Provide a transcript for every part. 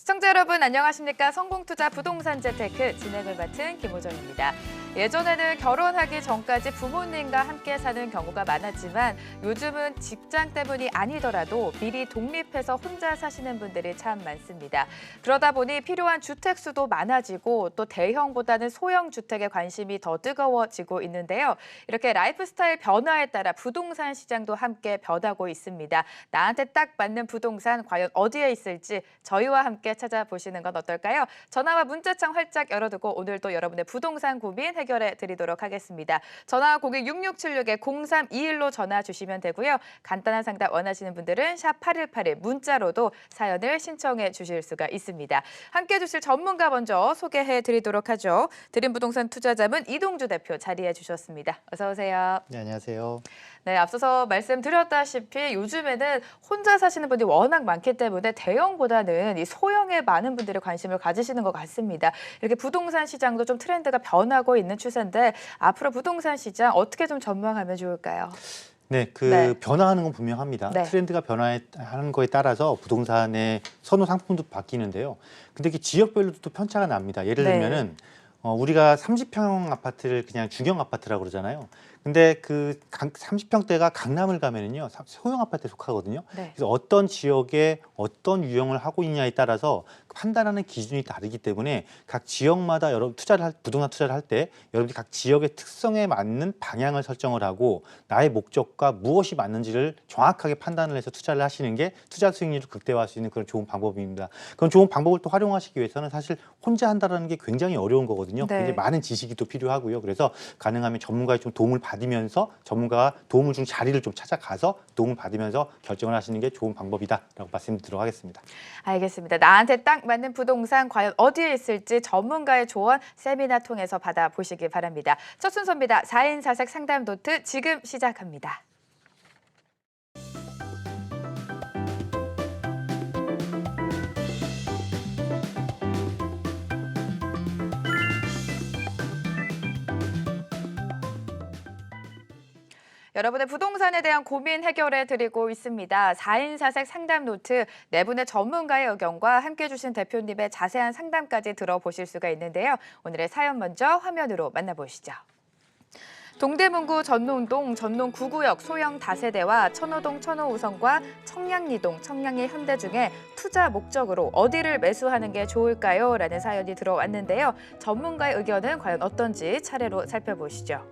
시청자 여러분 안녕하십니까? 성공투자 부동산 재테크 진행을 맡은 김호정입니다. 예전에는 결혼하기 전까지 부모님과 함께 사는 경우가 많았지만 요즘은 직장 때문이 아니더라도 미리 독립해서 혼자 사시는 분들이 참 많습니다. 그러다 보니 필요한 주택 수도 많아지고 또 대형보다는 소형 주택에 관심이 더 뜨거워지고 있는데요. 이렇게 라이프 스타일 변화에 따라 부동산 시장도 함께 변하고 있습니다. 나한테 딱 맞는 부동산 과연 어디에 있을지 저희와 함께 찾아보시는 건 어떨까요? 전화와 문자창 활짝 열어두고 오늘도 여러분의 부동산 고민 해결해 드리도록 하겠습니다. 전화 026676-0321로 전화 주시면 되고요. 간단한 상담 원하시는 분들은 샵 8181 문자로도 사연을 신청해 주실 수가 있습니다. 함께해 주실 전문가 먼저 소개해 드리도록 하죠. 드림부동산 투자자문 이동주 대표 자리해 주셨습니다. 어서 오세요. 네, 안녕하세요. 네, 앞서서 말씀드렸다시피 요즘에는 혼자 사시는 분들이 워낙 많기 때문에 대형보다는 이 소형에 많은 분들이 관심을 가지시는 것 같습니다. 이렇게 부동산 시장도 좀 트렌드가 변하고 있는 추세인데 앞으로 부동산 시장 어떻게 좀 전망하면 좋을까요? 네, 네. 변화하는 건 분명합니다. 네. 트렌드가 변화하는 거에 따라서 부동산의 선호 상품도 바뀌는데요. 근데 이게 지역별로도 또 편차가 납니다. 예를 네. 들면은 우리가 30평 아파트를 그냥 중형 아파트라고 그러잖아요. 근데 30평대가 강남을 가면은요, 소형 아파트에 속하거든요. 네. 그래서 어떤 지역에 어떤 유형을 하고 있냐에 따라서 판단하는 기준이 다르기 때문에 각 지역마다 여러분 부동산 투자를 할 때 여러분들이 각 지역의 특성에 맞는 방향을 설정을 하고 나의 목적과 무엇이 맞는지를 정확하게 판단을 해서 투자를 하시는 게 투자 수익률을 극대화할 수 있는 그런 좋은 방법입니다. 그런 좋은 방법을 또 활용하시기 위해서는 사실 혼자 한다는 게 굉장히 어려운 거거든요. 네. 굉장히 많은 지식이 또 필요하고요. 그래서 가능하면 전문가의 좀 도움을 받으면서 전문가가 도움을 준 자리를 좀 찾아가서 도움을 받으면서 결정을 하시는 게 좋은 방법이다라고 말씀드리도록 하겠습니다. 알겠습니다. 나한테 딱 맞는 부동산 과연 어디에 있을지 전문가의 조언 세미나 통해서 받아보시기 바랍니다. 첫 순서입니다. 4인 4색 상담 노트 지금 시작합니다. 여러분의 부동산에 대한 고민 해결해 드리고 있습니다. 4인 4색 상담 노트, 네 분의 전문가의 의견과 함께해 주신 대표님의 자세한 상담까지 들어보실 수가 있는데요. 오늘의 사연 먼저 화면으로 만나보시죠. 동대문구 전농동 전농 9구역 소형 다세대와 천호동 천호우성과 청량리동 청량리 현대 중에 투자 목적으로 어디를 매수하는 게 좋을까요? 라는 사연이 들어왔는데요. 전문가의 의견은 과연 어떤지 차례로 살펴보시죠.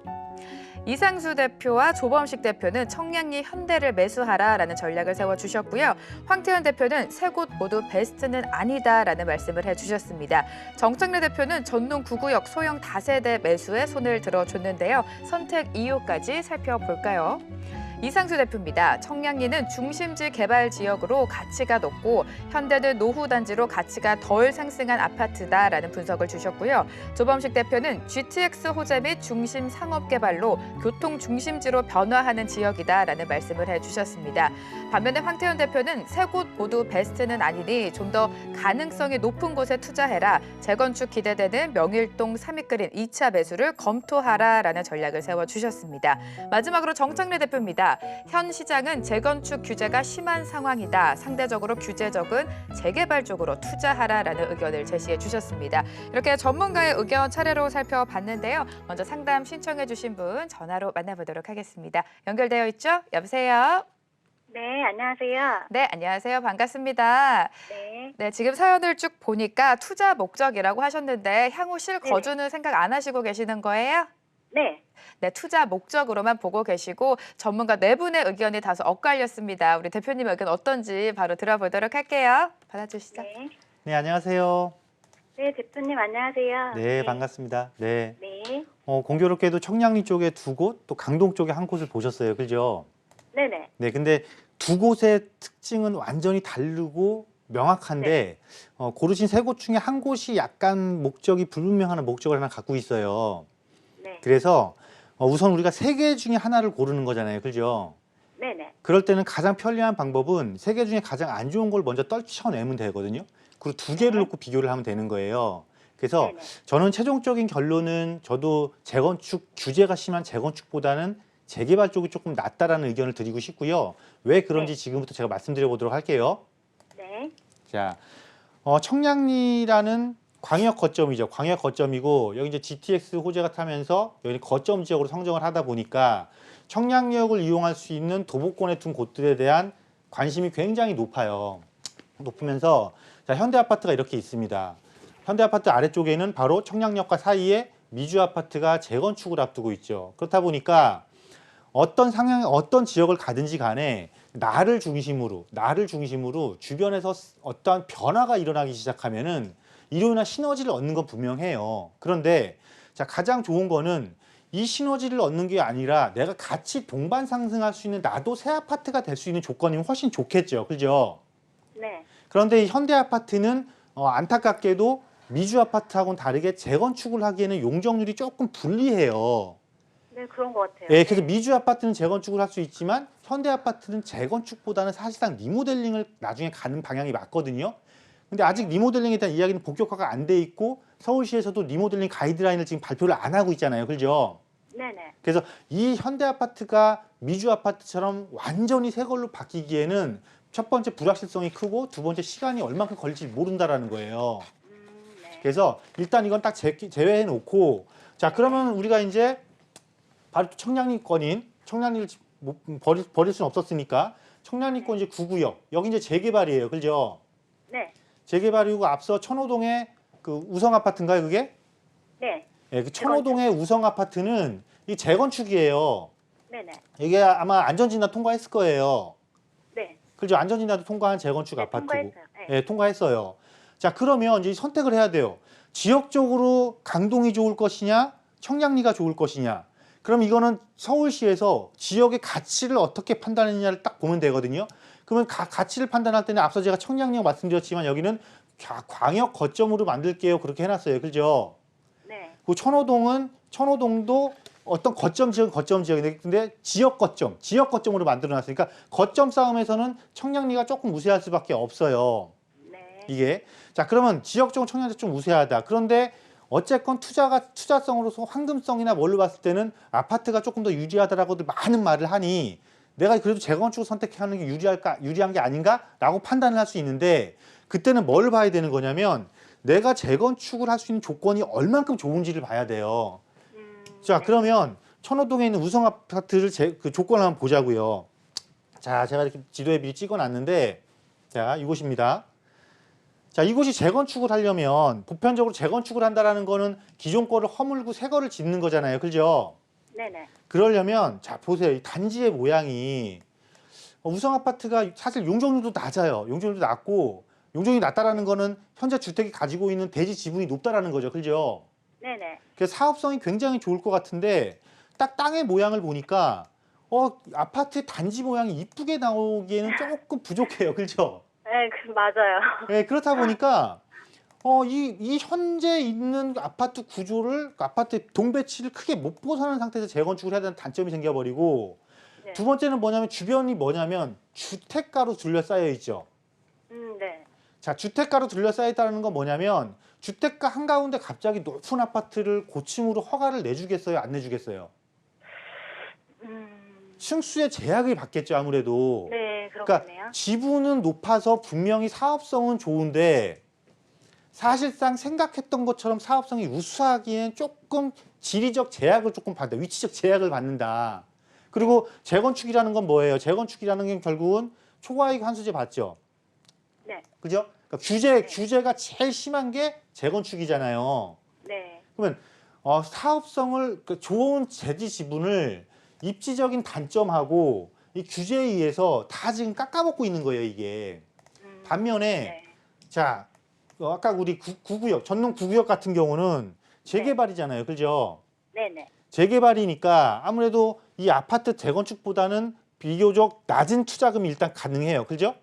이상수 대표와 조범식 대표는 청량리 현대를 매수하라라는 전략을 세워주셨고요. 황태현 대표는 세 곳 모두 베스트는 아니다라는 말씀을 해주셨습니다. 정창래 대표는 전농 9구역 소형 다세대 매수에 손을 들어줬는데요. 선택 이유까지 살펴볼까요? 이상수 대표입니다. 청량리는 중심지 개발 지역으로 가치가 높고 현대는 노후 단지로 가치가 덜 상승한 아파트다라는 분석을 주셨고요. 조범식 대표는 GTX 호재 및 중심 상업 개발로 교통 중심지로 변화하는 지역이다라는 말씀을 해주셨습니다. 반면에 황태현 대표는 세 곳 모두 베스트는 아니니 좀 더 가능성이 높은 곳에 투자해라. 재건축 기대되는 명일동 삼익그린 2차 매수를 검토하라라는 전략을 세워주셨습니다. 마지막으로 정창래 대표입니다. 현 시장은 재건축 규제가 심한 상황이다. 상대적으로 규제 적은 재개발 쪽으로 투자하라라는 의견을 제시해 주셨습니다. 이렇게 전문가의 의견 차례로 살펴봤는데요. 먼저 상담 신청해 주신 분 전화로 만나보도록 하겠습니다. 연결되어 있죠? 여보세요? 네, 안녕하세요. 네, 안녕하세요. 반갑습니다. 네. 네, 지금 사연을 쭉 보니까 투자 목적이라고 하셨는데 향후 실거주는 생각 안 하시고 계시는 거예요? 네. 네, 투자 목적으로만 보고 계시고 전문가 네 분의 의견이 다소 엇갈렸습니다. 우리 대표님의 의견 어떤지 바로 들어보도록 할게요. 받아주시죠. 네. 네, 안녕하세요. 네, 대표님 안녕하세요. 네, 반갑습니다. 네. 네. 공교롭게도 청량리 쪽에 두 곳, 또 강동 쪽에 한 곳을 보셨어요. 그죠? 네네. 네, 근데 두 곳의 특징은 완전히 다르고 명확한데 고르신 세 곳 중에 한 곳이 약간 목적이 불분명한 목적을 하나 갖고 있어요. 네. 그래서 우선 우리가 세 개 중에 하나를 고르는 거잖아요. 그죠? 네네. 그럴 때는 가장 편리한 방법은 세 개 중에 가장 안 좋은 걸 먼저 떨쳐내면 되거든요. 그리고 두 개를 네. 놓고 비교를 하면 되는 거예요. 그래서 네네. 저는 최종적인 결론은 저도 재건축 규제가 심한 재건축보다는 재개발 쪽이 조금 낫다라는 의견을 드리고 싶고요. 왜 그런지 네. 지금부터 제가 말씀드려 보도록 할게요. 네. 자, 청량리라는 광역 거점이죠. 광역 거점이고 여기 이제 GTX 호재가 타면서 여기 거점 지역으로 성정을 하다 보니까 청량리역을 이용할 수 있는 도보권의 둔 곳들에 대한 관심이 굉장히 높아요. 높으면서 자, 현대아파트가 이렇게 있습니다. 현대아파트 아래쪽에는 바로 청량역과 사이에 미주아파트가 재건축을 앞두고 있죠. 그렇다 보니까 어떤 상황, 어떤 지역을 가든지 간에 나를 중심으로 주변에서 어떠한 변화가 일어나기 시작하면은 이로 인한 시너지를 얻는 건 분명해요. 그런데 자, 가장 좋은 거는 이 시너지를 얻는 게 아니라 내가 같이 동반 상승할 수 있는 나도 새 아파트가 될 수 있는 조건이면 훨씬 좋겠죠. 그죠? 네. 그런데 이 현대 아파트는 안타깝게도 미주 아파트하고는 다르게 재건축을 하기에는 용적률이 조금 불리해요. 네, 그런 것 같아요. 예, 그래서 미주 아파트는 재건축을 할 수 있지만 현대 아파트는 재건축보다는 사실상 리모델링을 나중에 가는 방향이 맞거든요. 근데 아직 리모델링에 대한 이야기는 본격화가 안 돼 있고 서울시에서도 리모델링 가이드라인을 지금 발표를 안 하고 있잖아요. 그죠? 네네. 그래서 이 현대 아파트가 미주 아파트처럼 완전히 새 걸로 바뀌기에는 첫 번째 불확실성이 크고 두 번째 시간이 얼마큼 걸릴지 모른다라는 거예요. 네. 그래서 일단 이건 딱 제외해 놓고 자, 그러면 우리가 이제 바로 청량리권인 청량리를 버릴 수는 없었으니까 청량리권 이제 9구역 여기 이제 재개발이에요. 그죠? 네. 재개발이고 앞서 천호동의 그 우성 아파트인가요, 그게? 네. 예, 그 천호동의 우성 아파트는 이 재건축이에요. 네네. 이게 아마 안전진단 통과했을 거예요. 네. 그죠? 안전진단도 통과한 재건축 네, 아파트고. 통과했어요. 네. 예, 통과했어요. 자, 그러면 이제 선택을 해야 돼요. 지역적으로 강동이 좋을 것이냐, 청량리가 좋을 것이냐. 그럼 이거는 서울시에서 지역의 가치를 어떻게 판단했느냐를 딱 보면 되거든요. 그러면 가치를 판단할 때는 앞서 제가 청량리역 말씀드렸지만 여기는 광역 거점으로 만들게요. 그렇게 해놨어요. 그죠? 네. 그 천호동도 어떤 거점 지역은 거점 지역인데 근데 지역 거점으로 만들어놨으니까 거점 싸움에서는 청량리가 조금 우세할 수밖에 없어요. 네. 이게 자, 그러면 지역적으로 청량리가 좀 우세하다. 그런데 어쨌건 투자성으로서 황금성이나 뭘로 봤을 때는 아파트가 조금 더 유리하다라고들 많은 말을 하니 내가 그래도 재건축을 선택하는 게 유리한 게 아닌가라고 판단을 할 수 있는데 그때는 뭘 봐야 되는 거냐면 내가 재건축을 할 수 있는 조건이 얼만큼 좋은지를 봐야 돼요. 자, 네. 그러면 천호동에 있는 우성 아파트를 그 조건을 한번 보자고요. 자, 제가 이렇게 지도에 미리 찍어놨는데 자, 이곳입니다. 자, 이곳이 재건축을 하려면 보편적으로 재건축을 한다라는 거는 기존 거를 허물고 새 거를 짓는 거잖아요. 그죠? 네네. 그러려면 자, 보세요. 이 단지의 모양이 우성 아파트가 사실 용적률도 낮아요. 용적률도 낮고 용적률이 낮다라는 거는 현재 주택이 가지고 있는 대지 지분이 높다라는 거죠. 그죠? 네네. 그래서 사업성이 굉장히 좋을 것 같은데 딱 땅의 모양을 보니까 아파트 단지 모양이 이쁘게 나오기에는 조금 부족해요. 그죠? 네, 맞아요. 네, 그렇다 보니까 이 현재 있는 아파트 구조를 아파트 동배치를 크게 못 벗어나는 상태에서 재건축을 해야 되는 단점이 생겨버리고 네. 두 번째는 뭐냐면 주변이 뭐냐면 주택가로 둘러싸여 있죠. 네. 자, 주택가로 둘러싸여 있다는 건 뭐냐면 주택가 한가운데 갑자기 높은 아파트를 고층으로 허가를 내주겠어요? 안 내주겠어요? 층수의 제약을 받겠죠, 아무래도. 네, 그러니까 그렇겠네요. 지분은 높아서 분명히 사업성은 좋은데 사실상 생각했던 것처럼 사업성이 우수하기엔 조금 지리적 제약을 조금 받는다. 위치적 제약을 받는다. 그리고 재건축이라는 건 뭐예요? 재건축이라는 게 결국은 초과이익 환수제 받죠. 네. 그죠? 그러니까 규제가 제일 심한 게 재건축이잖아요. 네. 그러면 사업성을 좋은 대지 지분을 입지적인 단점하고 이 규제에 의해서 다 지금 깎아먹고 있는 거예요, 이게. 반면에 네. 자, 아까 우리 구구역, 전농 9구역 같은 경우는 재개발이잖아요. 그죠? 네네. 재개발이니까 아무래도 이 아파트 재건축보다는 비교적 낮은 투자금이 일단 가능해요. 그죠?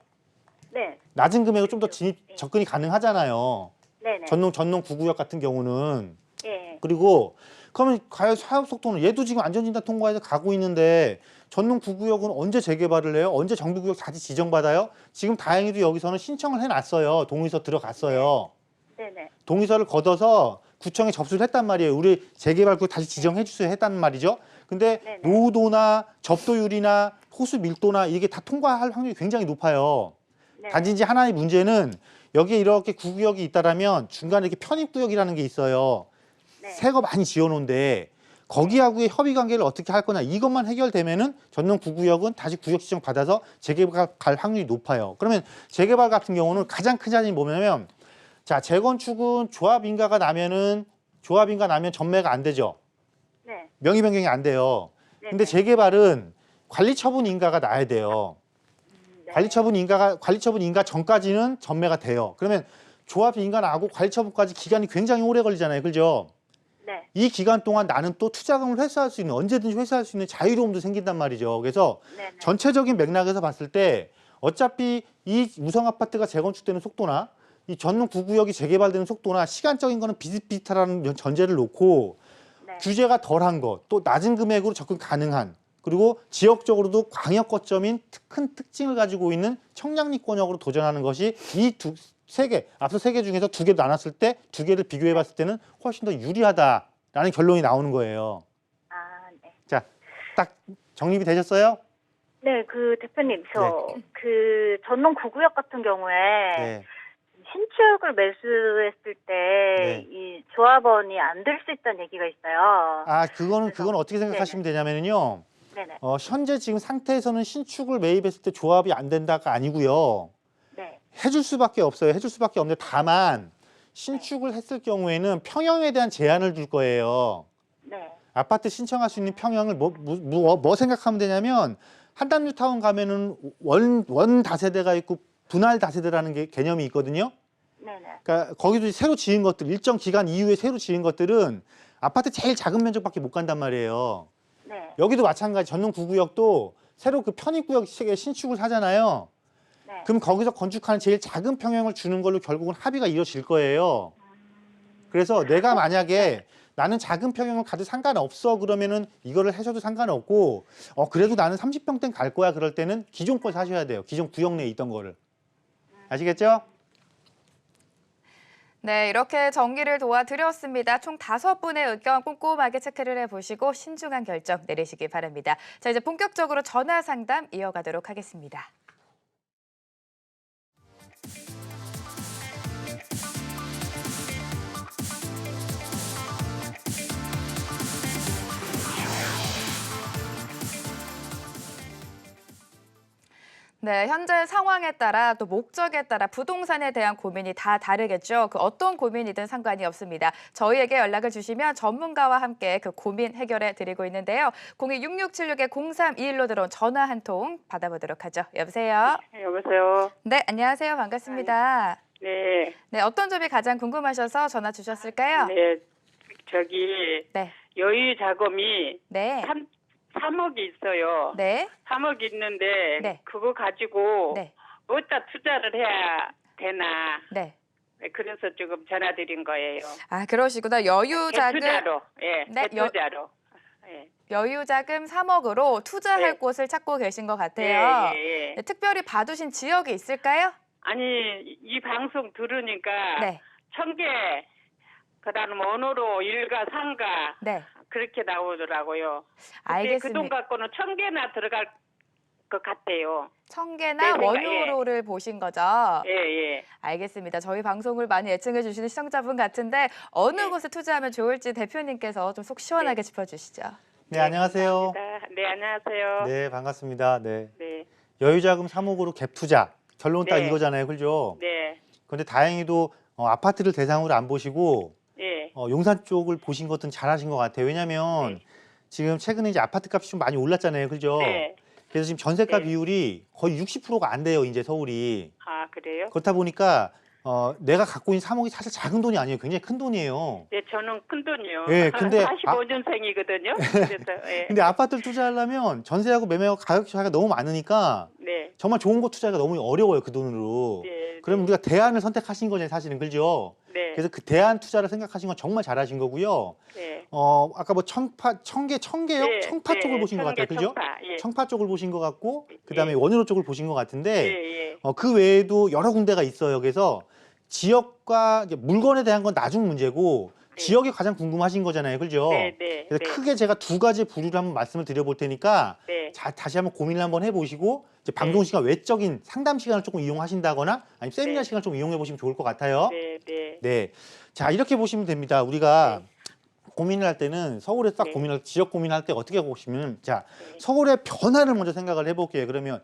네. 낮은 금액으로 좀 더 접근이 가능하잖아요. 네네. 전농 9구역 같은 경우는. 예. 그리고 그러면 과연 사업 속도는 얘도 지금 안전진단 통과해서 가고 있는데 전농 9구역은 언제 재개발을 해요? 언제 정비구역 다시 지정받아요? 지금 다행히도 여기서는 신청을 해놨어요. 동의서 들어갔어요. 네네. 동의서를 걷어서 구청에 접수를 했단 말이에요. 우리 재개발구역 다시 지정해 주세요 했단 말이죠. 근데 네네. 노후도나 접도율이나 호수 밀도나 이게 다 통과할 확률이 굉장히 높아요. 네. 단지 이제 하나의 문제는 여기에 이렇게 구구역이 있다라면 중간에 이렇게 편입구역이라는 게 있어요. 네. 새 거 많이 지어놓은데 거기하고의 협의 관계를 어떻게 할 거냐 이것만 해결되면은 전동 구구역은 다시 구역 지정 받아서 재개발 갈 확률이 높아요. 그러면 재개발 같은 경우는 가장 큰 차이는 뭐냐면 자 재건축은 조합 인가가 나면 전매가 안 되죠. 네. 명의 변경이 안 돼요. 네. 근데 재개발은 관리처분 인가가 나야 돼요. 네. 관리처분 인가 전까지는 전매가 돼요. 그러면 조합 인가 나고 관리처분까지 기간이 굉장히 오래 걸리잖아요. 그죠? 네. 이 기간 동안 나는 또 투자금을 회수할 수 있는 언제든지 회수할 수 있는 자유로움도 생긴단 말이죠. 그래서 네. 전체적인 맥락에서 봤을 때 어차피 이 무성 아파트가 재건축되는 속도나 이 전동 구구역이 재개발되는 속도나 시간적인 거는 비슷비슷하다는 전제를 놓고 네. 규제가 덜한 것, 또 낮은 금액으로 접근 가능한 그리고 지역적으로도 광역 거점인 큰 특징을 가지고 있는 청량리권역으로 도전하는 것이 이 세 개, 앞서 세 개 중에서 두 개 나눴을 때 두 개를 비교해 봤을 때는 훨씬 더 유리하다라는 결론이 나오는 거예요. 아, 네. 자, 딱 정립이 되셨어요? 네, 그 대표님, 그 전동 구구역 같은 경우에 네. 신축을 매수했을 때 네. 이 조합원이 안 될 수 있다는 얘기가 있어요. 아, 그건 그래서- 어떻게 생각하시면 되냐면요. 네네. 현재 지금 상태에서는 신축을 매입했을 때 조합이 안 된다가 아니고요. 네. 해줄 수밖에 없어요. 해줄 수밖에 없는데 다만 신축을 했을 경우에는 평형에 대한 제한을 둘 거예요. 네. 아파트 신청할 수 있는 평형을 뭐 생각하면 되냐면 한담 타운 가면은 원 다세대가 있고 분할 다세대라는 게 개념이 있거든요. 네네. 그러니까 거기도 새로 지은 것들 일정 기간 이후에 새로 지은 것들은 아파트 제일 작은 면적밖에 못 간단 말이에요. 네. 여기도 마찬가지 전동 구구역도 새로 그 편입구역에 신축을 하잖아요. 네. 그럼 거기서 건축하는 제일 작은 평형을 주는 걸로 결국은 합의가 이루어질 거예요. 그래서 내가 만약에 나는 작은 평형을 가도 상관없어 그러면은 이거를 해줘도 상관없고 그래도 나는 30평대 갈 거야 그럴 때는 기존 거 사셔야 돼요. 기존 구역 내에 있던 거를. 아시겠죠? 네, 이렇게 정리를 도와드렸습니다. 총 5분의 의견 꼼꼼하게 체크를 해보시고 신중한 결정 내리시기 바랍니다. 자, 이제 본격적으로 전화 상담 이어가도록 하겠습니다. 네, 현재 상황에 따라 또 목적에 따라 부동산에 대한 고민이 다 다르겠죠. 그 어떤 고민이든 상관이 없습니다. 저희에게 연락을 주시면 전문가와 함께 그 고민 해결해 드리고 있는데요. 02-6676-0321로 들어온 전화 한 통 받아보도록 하죠. 여보세요? 여보세요. 네, 안녕하세요. 반갑습니다. 네, 네, 어떤 점이 가장 궁금하셔서 전화 주셨을까요? 네, 저기 네, 여유 자금이 네, 3억이 있어요. 네, 3억 있는데 네. 그거 가지고 네, 어디다 투자를 해야 되나? 네. 그래서 지금 전화드린 거예요. 아, 그러시구나. 여유 자금, 투자로, 예, 네, 투자로. 예, 여유 자금 3억으로 투자할 네. 곳을 찾고 계신 것 예, 같아요. 예, 예. 네, 특별히 봐두신 지역이 있을까요? 아니 이 방송 들으니까 네, 청계, 그다음 원호로 일가 상가 네, 그렇게 나오더라고요. 근데 알겠습니다. 그 돈 갖고는 청계나 들어갈 것 같아요. 청계나 네, 원효로를 보신 거죠? 예, 예. 알겠습니다. 저희 방송을 많이 애청해 주시는 시청자분 같은데 어느 네. 곳에 투자하면 좋을지 대표님께서 좀 속 시원하게 짚어주시죠. 네, 안녕하세요. 감사합니다. 네, 안녕하세요. 네, 반갑습니다. 네. 네, 여유자금 3억으로 갭 투자. 결론 딱 네. 이거잖아요. 그죠? 네, 그런데 다행히도 아파트를 대상으로 안 보시고 예, 용산 쪽을 보신 것은 잘하신 것 같아요. 왜냐하면 네. 지금 최근에 이제 아파트 값이 좀 많이 올랐잖아요. 그죠? 네. 그래서 지금 전세가 네. 비율이 거의 60%가 안 돼요. 이제 서울이. 아, 그래요? 그렇다 보니까 내가 갖고 있는 3억이 사실 작은 돈이 아니에요. 굉장히 큰 돈이에요. 네, 저는 큰 돈이요. 예, 근데 45년생이거든요. 그래서, 예. 근데 아파트를 투자하려면 전세하고 매매하고 가격 차이가 너무 많으니까 네, 정말 좋은 곳 투자가 너무 어려워요. 그 돈으로. 네, 그럼 우리가 대안을 선택하신 거잖아요. 사실은. 그죠? 네, 그래서 그 대안 투자를 생각하신 건 정말 잘하신 거고요. 네. 아까 뭐 청계요? 네, 청파 네, 쪽을 보신 것 같아요. 그죠? 청파, 예. 청파 쪽을 보신 것 같고 그다음에 예. 원효로 쪽을 보신 것 같은데 예, 예. 그 외에도 여러 군데가 있어요. 그래서 지역과 이제 물건에 대한 건 나중 문제고 지역이 가장 궁금하신 거잖아요. 그죠? 네, 네, 그래서 네. 크게 제가 두 가지 부류를 한번 말씀을 드려볼 테니까 네. 다시 한번 고민을 한번 해보시고 이제 방송 시간 외적인 상담 시간을 조금 이용하신다거나 아니면 세미나 네. 시간을 좀 이용해 보시면 좋을 것 같아요. 네, 네. 네. 자, 이렇게 보시면 됩니다. 우리가 고민을 할 때는 서울에서 딱 네. 고민할 지역 고민할 때 어떻게 보시면 자, 네. 서울의 변화를 먼저 생각을 해볼게요. 그러면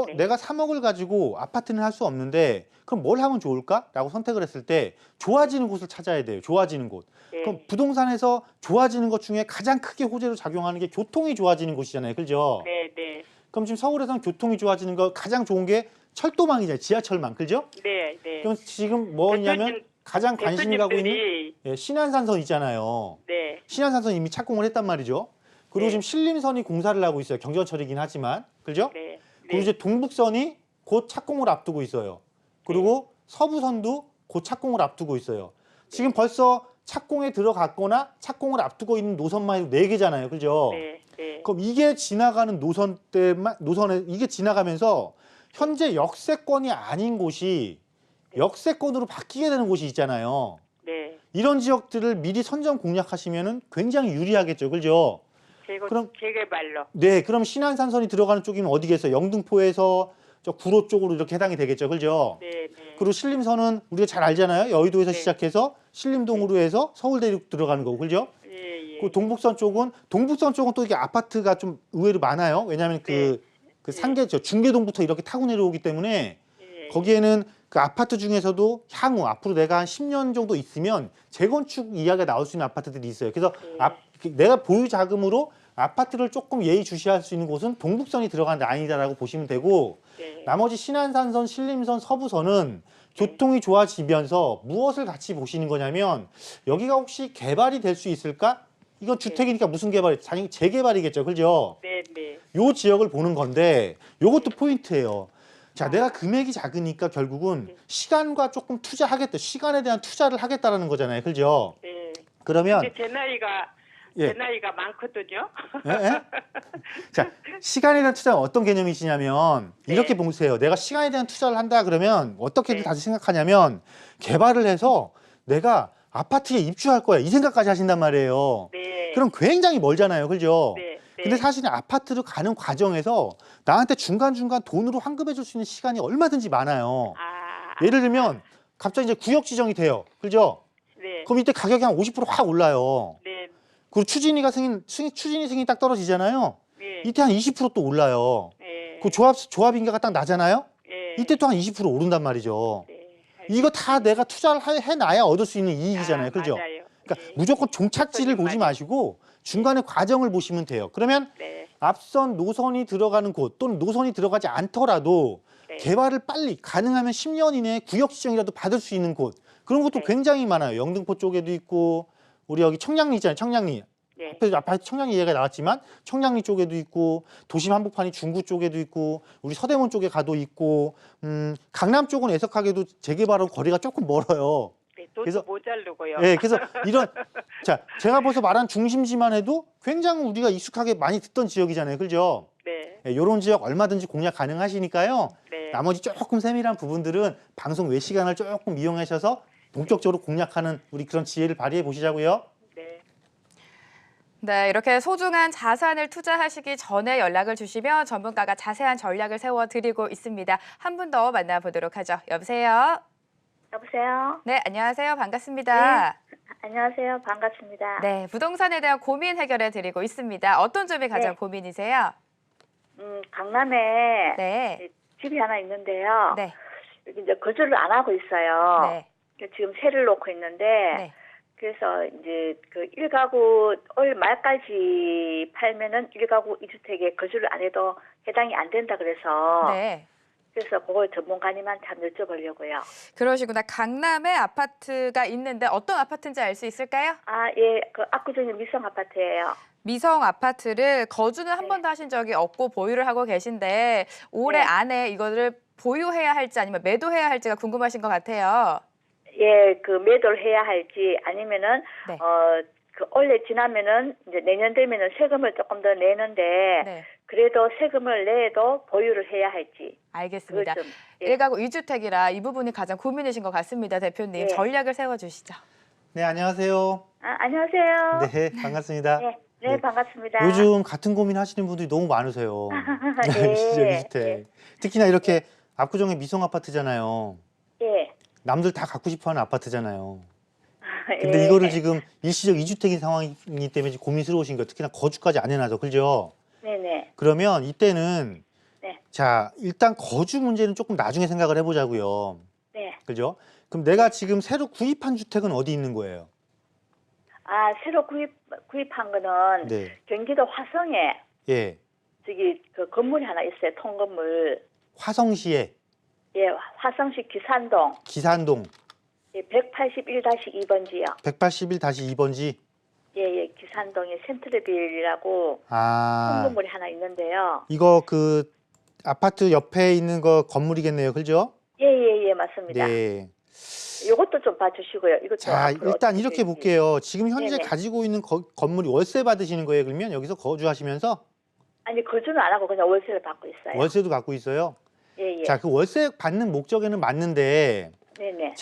네. 내가 3억을 가지고 아파트는 할 수 없는데 그럼 뭘 하면 좋을까?라고 선택을 했을 때 좋아지는 곳을 찾아야 돼요. 좋아지는 곳. 네. 그럼 부동산에서 좋아지는 것 중에 가장 크게 호재로 작용하는 게 교통이 좋아지는 곳이잖아요. 그죠? 네, 네. 그럼 지금 서울에서는 교통이 좋아지는 거 가장 좋은 게 철도망이잖아요. 지하철망. 그죠? 네, 네. 그럼 지금 뭐냐면 가장 관심이 가고 있는 대표님들이 신안산선 있잖아요. 네. 신안산선 이미 착공을 했단 말이죠. 그리고 네. 지금 신림선이 공사를 하고 있어요. 경전철이긴 하지만. 그죠? 네. 그리고 이제 동북선이 곧 착공을 앞두고 있어요. 그리고 서부선도 곧 착공을 앞두고 있어요. 지금 벌써 착공에 들어갔거나 착공을 앞두고 있는 노선만 해도 4개잖아요. 그죠? 네. 네. 그럼 이게 지나가는 노선에 이게 지나가면서 현재 역세권이 아닌 곳이 역세권으로 바뀌게 되는 곳이 있잖아요. 네. 이런 지역들을 미리 선정 공략하시면은 굉장히 유리하겠죠. 그죠? 그럼- 재개발로. 네, 그럼 신안산선이 들어가는 쪽이면 어디겠어요? 영등포에서 저 구로 쪽으로 이렇게 해당이 되겠죠. 그죠? 네, 네. 그리고 신림선은 우리가 잘 알잖아요. 여의도에서 네. 시작해서 신림동으로 해서 서울대로 들어가는 거고. 그죠? 예, 예. 그 동북선 쪽은 또 이게 아파트가 좀 의외로 많아요. 왜냐하면 그 상계죠. 중계동부터 이렇게 타고 내려오기 때문에 예. 거기에는 그 아파트 중에서도 향후 앞으로 내가 한 10년 정도 있으면 재건축 이야기가 나올 수 있는 아파트들이 있어요. 그래서 내가 보유 자금으로 아파트를 조금 예의주시할 수 있는 곳은 동북선이 들어간 라인이다라고 보시면 되고 네. 나머지 신안산선, 신림선, 서부선은 교통이 좋아지면서 무엇을 같이 보시는 거냐면 여기가 혹시 개발이 될 수 있을까? 이건 주택이니까 무슨 개발이? 당연히 재개발이겠죠. 그죠? 네, 네. 요 지역을 보는 건데 요것도 포인트예요. 자, 내가 금액이 작으니까 결국은 시간과 조금 투자하겠다. 시간에 대한 투자를 하겠다라는 거잖아요. 그죠? 네. 그러면 근데 제 나이가 많거든요. 예, 예? 자, 시간에 대한 투자는 어떤 개념이시냐면 이렇게 네. 보세요. 내가 시간에 대한 투자를 한다 그러면 어떻게들 네. 다시 생각하냐면 개발을 해서 내가 아파트에 입주할 거야. 이 생각까지 하신단 말이에요. 네. 그럼 굉장히 멀잖아요. 그죠? 네. 네. 근데 사실은 아파트를 가는 과정에서 나한테 중간중간 돈으로 환급해 줄 수 있는 시간이 얼마든지 많아요. 예를 들면 갑자기 이제 구역 지정이 돼요. 그죠? 네. 그럼 이때 가격이 한 50%확 올라요. 네. 그리고 추진이 승인이 딱 떨어지잖아요. 네. 이때 한 20% 또 올라요. 네. 그 조합 인가가 딱 나잖아요. 네. 이때 또 한 20% 오른단 말이죠. 네. 이거 다 내가 투자를 해놔야 얻을 수 있는 이익이잖아요. 그죠? 맞아요. 그러니까 네. 무조건 종착지를 보지 맞아요. 마시고 중간에 과정을 보시면 돼요. 그러면 네. 앞선 노선이 들어가는 곳 또는 노선이 들어가지 않더라도 네. 개발을 빨리 가능하면 10년 이내에 구역 지정이라도 받을 수 있는 곳 그런 곳도 네. 굉장히 많아요. 영등포 쪽에도 있고 우리 여기 청량리 있잖아요. 청량리. 네. 앞에 청량리 얘기가 나왔지만 청량리 쪽에도 있고 도심 한복판이 중구 쪽에도 있고 우리 서대문 쪽에 가도 있고 강남 쪽은 애석하게도 재개발하고 거리가 조금 멀어요. 네. 돈도 그래서- 모자르고요. 네, 그래서 자 제가 벌써 말한 중심지만 해도 굉장히 우리가 익숙하게 많이 듣던 지역이잖아요. 그죠? 네. 이런 지역 얼마든지 공략 가능하시니까요. 네. 나머지 조금 세밀한 부분들은 방송 외 시간을 조금 이용하셔서 본격적으로 공략하는 우리 그런 지혜를 발휘해 보시자고요. 네. 네, 이렇게 소중한 자산을 투자하시기 전에 연락을 주시면 전문가가 자세한 전략을 세워드리고 있습니다. 한 분 더 만나보도록 하죠. 여보세요? 여보세요? 네, 안녕하세요. 반갑습니다. 안녕하세요. 반갑습니다. 네, 부동산에 대한 고민 해결해 드리고 있습니다. 어떤 점이 가장 네. 고민이세요? 강남에 네, 집이 하나 있는데요. 네, 여기 이제 거주를 안 하고 있어요. 네, 지금 세를 놓고 있는데 네. 그래서 이제 그 1가구 올 말까지 팔면은 1가구 2주택에 거주를 안 해도 해당이 안 된다 그래서 네. 그래서 그걸 전문가님한테 한번 여쭤보려고요. 그러시구나. 강남에 아파트가 있는데 어떤 아파트인지 알 수 있을까요? 아, 예. 그 압구정의 미성 아파트예요. 미성 아파트를 거주는 한 네. 번도 하신 적이 없고 보유를 하고 계신데 올해 네. 안에 이거를 보유해야 할지 아니면 매도해야 할지가 궁금하신 것 같아요. 예, 그 매도를 해야 할지 아니면은 네. 그 올해 지나면은 이제 내년 되면은 세금을 조금 더 내는데 네, 그래도 세금을 내도 보유를 해야 할지 알겠습니다. 그것 좀 예. 1가구 2주택이라 이 부분이 가장 고민이신 것 같습니다, 대표님. 네. 전략을 세워주시죠. 네, 안녕하세요. 안녕하세요. 네, 반갑습니다. 네, 네. 반갑습니다. 요즘 같은 고민 하시는 분들이 너무 많으세요. 예, 일시적 이주택. 예. 특히나 이렇게 압구정의 미성 아파트잖아요. 예. 남들 다 갖고 싶어하는 아파트잖아요. 근데 예. 이거를 지금 일시적 이주택인 상황이기 때문에 지금 고민스러우신 거예요. 특히나 거주까지 안 해놔서, 그죠? 네네. 그러면 이때는 네. 자, 일단 거주 문제는 조금 나중에 생각을 해보자고요. 네. 그죠? 그럼 내가 지금 새로 구입한 주택은 어디 있는 거예요? 새로 구입한 거는 네. 경기도 화성에 예. 저기 그 건물이 하나 있어요. 통건물. 화성시에 예, 화성시 기산동. 기산동 예, 181-2번지요. 181-2번지. 예, 기산동에 센트럴빌이라고 아, 통건물이 하나 있는데요. 이거 그 아파트 옆에 있는 거 건물이겠네요. 그죠? 예, 맞습니다. 네. 이것도 좀 봐주시고요. 이것도 자, 앞으로 일단 어떻게 이렇게 될지. 볼게요. 지금 현재 네네. 가지고 있는 건물이 월세 받으시는 거예요, 그러면? 여기서 거주하시면서? 아니, 거주는 안 하고 그냥 월세를 받고 있어요. 월세도 받고 있어요? 예. 자, 그 월세 받는 목적에는 맞는데, 네네.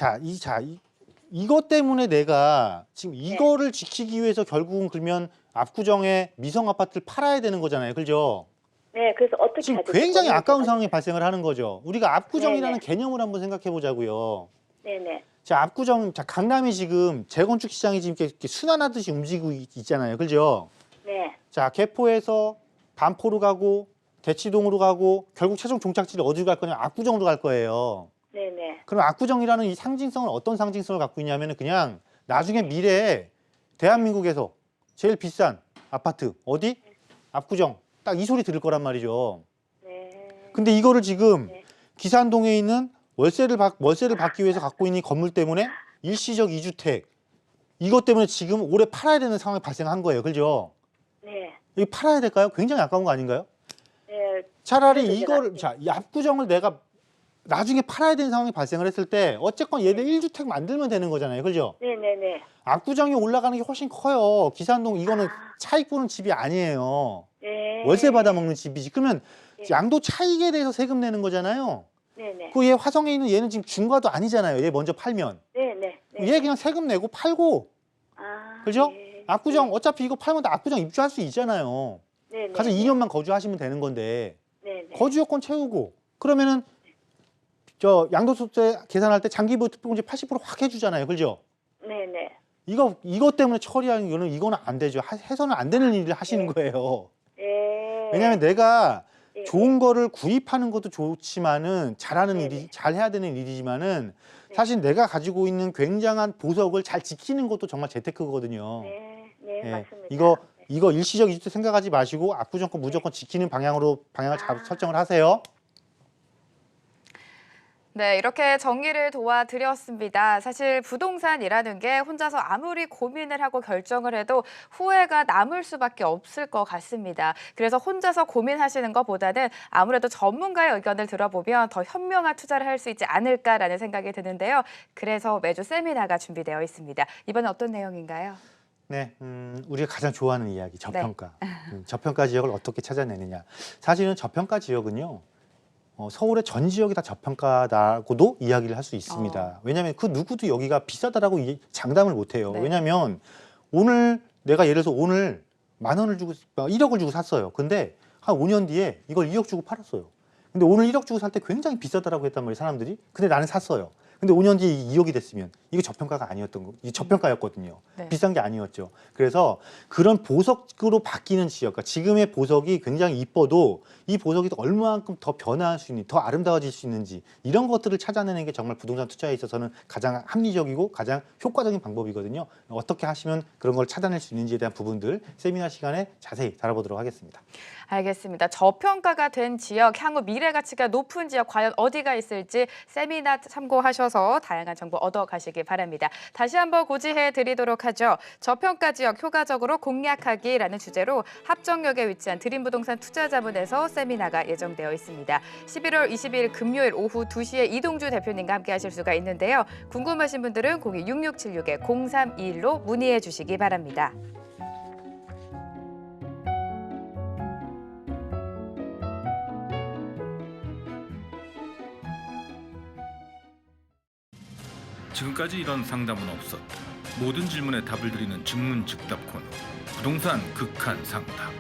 이것 때문에 내가 지금 이거를 지키기 위해서 결국은 그러면 압구정에 미성 아파트를 팔아야 되는 거잖아요. 그죠? 네, 그래서 어떻게 지금 해야 될지 굉장히 고민이 아까운 돼가지고. 상황이 발생을 하는 거죠. 우리가 압구정이라는 네네. 개념을 한번 생각해 보자고요. 네네. 자, 압구정, 자, 강남이 지금 재건축 시장이 지금 이렇게 순환하듯이 움직이고 있잖아요. 그죠? 네. 자, 개포에서 반포로 가고 대치동으로 가고 결국 최종 종착지를 어디로 갈 거냐? 압구정으로 갈 거예요. 네네. 그럼 압구정이라는 이 상징성은 어떤 상징성을 갖고 있냐면은 그냥 나중에 미래에 대한민국에서 제일 비싼 아파트 어디? 압구정. 딱 이 소리 들을 거란 말이죠. 네. 근데 이거를 지금 네. 기산동에 있는 월세를 받기 위해서 갖고 있는 이 건물 때문에 일시적 이주택 이것 때문에 지금 올해 팔아야 되는 상황이 발생한 거예요. 그죠? 네. 이거 팔아야 될까요? 굉장히 아까운 거 아닌가요? 네. 차라리 그래서 이거를 자, 이 압구정을 내가 나중에 팔아야 되는 상황이 발생을 했을 때 어쨌건 얘들 1주택 만들면 되는 거잖아요. 그죠? 네네네. 압구정이 올라가는 게 훨씬 커요. 기산동 이거는 차익 보는 집이 아니에요. 네. 월세 받아먹는 집이지. 그러면 네. 양도 차익에 대해서 세금 내는 거잖아요. 네네. 그 얘 화성에 있는 얘는 지금 중과도 아니잖아요. 얘 먼저 팔면. 네네. 얘 그냥 세금 내고 팔고. 그죠? 네. 압구정 어차피 이거 팔면 다 압구정 입주할 수 있잖아요. 네네. 가서 2년만 거주하시면 되는 건데 네네. 거주 요건 채우고 그러면은 저 양도소득세 계산할 때 장기보증제 80%확 해주잖아요. 그죠? 네네. 이것 때문에 처리하는 거는 이거는 안 되죠. 해서는 안 되는 일을 하시는 거예요. 네. 왜냐하면 내가 네. 좋은 거를 구입하는 것도 좋지만은 잘하는 네네. 일이 잘 해야 되는 일이지만은 네. 사실 내가 가지고 있는 굉장한 보석을 잘 지키는 것도 정말 재테크거든요. 네. 네. 예, 맞습니다. 이거 일시적 이주택 생각하지 마시고 압구정 거 무조건 지키는 방향을 설정을 하세요. 네, 이렇게 정리를 도와드렸습니다. 사실 부동산이라는 게 혼자서 아무리 고민을 하고 결정을 해도 후회가 남을 수밖에 없을 것 같습니다. 그래서 혼자서 고민하시는 것보다는 아무래도 전문가의 의견을 들어보면 더 현명한 투자를 할 수 있지 않을까라는 생각이 드는데요. 그래서 매주 세미나가 준비되어 있습니다. 이번엔 어떤 내용인가요? 네, 우리가 가장 좋아하는 이야기, 저평가. 저평가 지역을 어떻게 찾아내느냐. 사실은 저평가 지역은요, 서울의 전 지역이 다 저평가다고도 이야기를 할 수 있습니다. 왜냐하면 그 누구도 여기가 비싸다라고 장담을 못 해요. 네. 왜냐하면 오늘 내가 예를 들어서 오늘 10,000원을 주고 1억을 주고 샀어요. 근데 한 5년 뒤에 이걸 2억 주고 팔았어요. 근데 오늘 1억 주고 살 때 굉장히 비싸다라고 했단 말이에요, 사람들이. 근데 나는 샀어요. 근데 5년 뒤에 2억이 됐으면 이게 저평가가 아니었던 거, 이게 저평가였거든요. 네. 비싼 게 아니었죠. 그래서 그런 보석으로 바뀌는 지역, 그러니까 지금의 보석이 굉장히 이뻐도 이 보석이 얼마만큼 더 변화할 수 있는지, 더 아름다워질 수 있는지 이런 것들을 찾아내는 게 정말 부동산 투자에 있어서는 가장 합리적이고 가장 효과적인 방법이거든요. 어떻게 하시면 그런 걸 찾아낼 수 있는지에 대한 부분들 세미나 시간에 자세히 다뤄보도록 하겠습니다. 알겠습니다. 저평가가 된 지역, 향후 미래 가치가 높은 지역 과연 어디가 있을지 세미나 참고하셔서 다양한 정보 얻어가시기 바랍니다. 다시 한번 고지해 드리도록 하죠. 저평가 지역 효과적으로 공략하기라는 주제로 합정역에 위치한 드림부동산 투자자문에서 세미나가 예정되어 있습니다. 11월 22일 금요일 오후 2시에 이동주 대표님과 함께 하실 수가 있는데요. 궁금하신 분들은 02-6676-0321로 문의해 주시기 바랍니다. 지금까지 이런 상담은 없었다. 모든 질문에 답을 드리는 증문즉답 코너 부동산 극한 상담.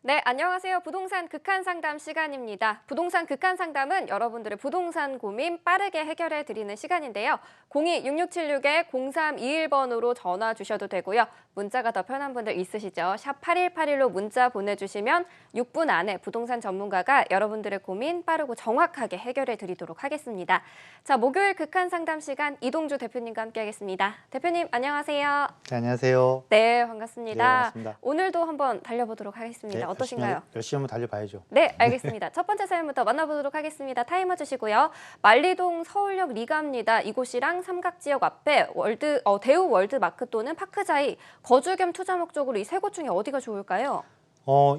네, 안녕하세요. 부동산 극한 상담 시간입니다. 부동산 극한 상담은 여러분들의 부동산 고민 빠르게 해결해 드리는 시간인데요. 02-6666-0321번으로 전화 주셔도 되고요. 문자가 더 편한 분들 있으시죠? 샵 8181로 문자 보내주시면 6분 안에 부동산 전문가가 여러분들의 고민 빠르고 정확하게 해결해 드리도록 하겠습니다. 자, 목요일 극한 상담 시간 이동주 대표님과 함께하겠습니다. 대표님, 안녕하세요. 네, 안녕하세요. 네, 반갑습니다. 네, 반갑습니다. 오늘도 한번 달려보도록 하겠습니다. 네, 어떠신가요? 열심히 한번 달려봐야죠. 네, 알겠습니다. 첫 번째 사연부터 만나보도록 하겠습니다. 타이머 주시고요. 만리동 서울역 리가입니다. 이곳이랑 삼각지역 앞에 대우 월드마크 또는 파크자이 거주 겸 투자 목적으로 이 세 곳 중에 어디가 좋을까요?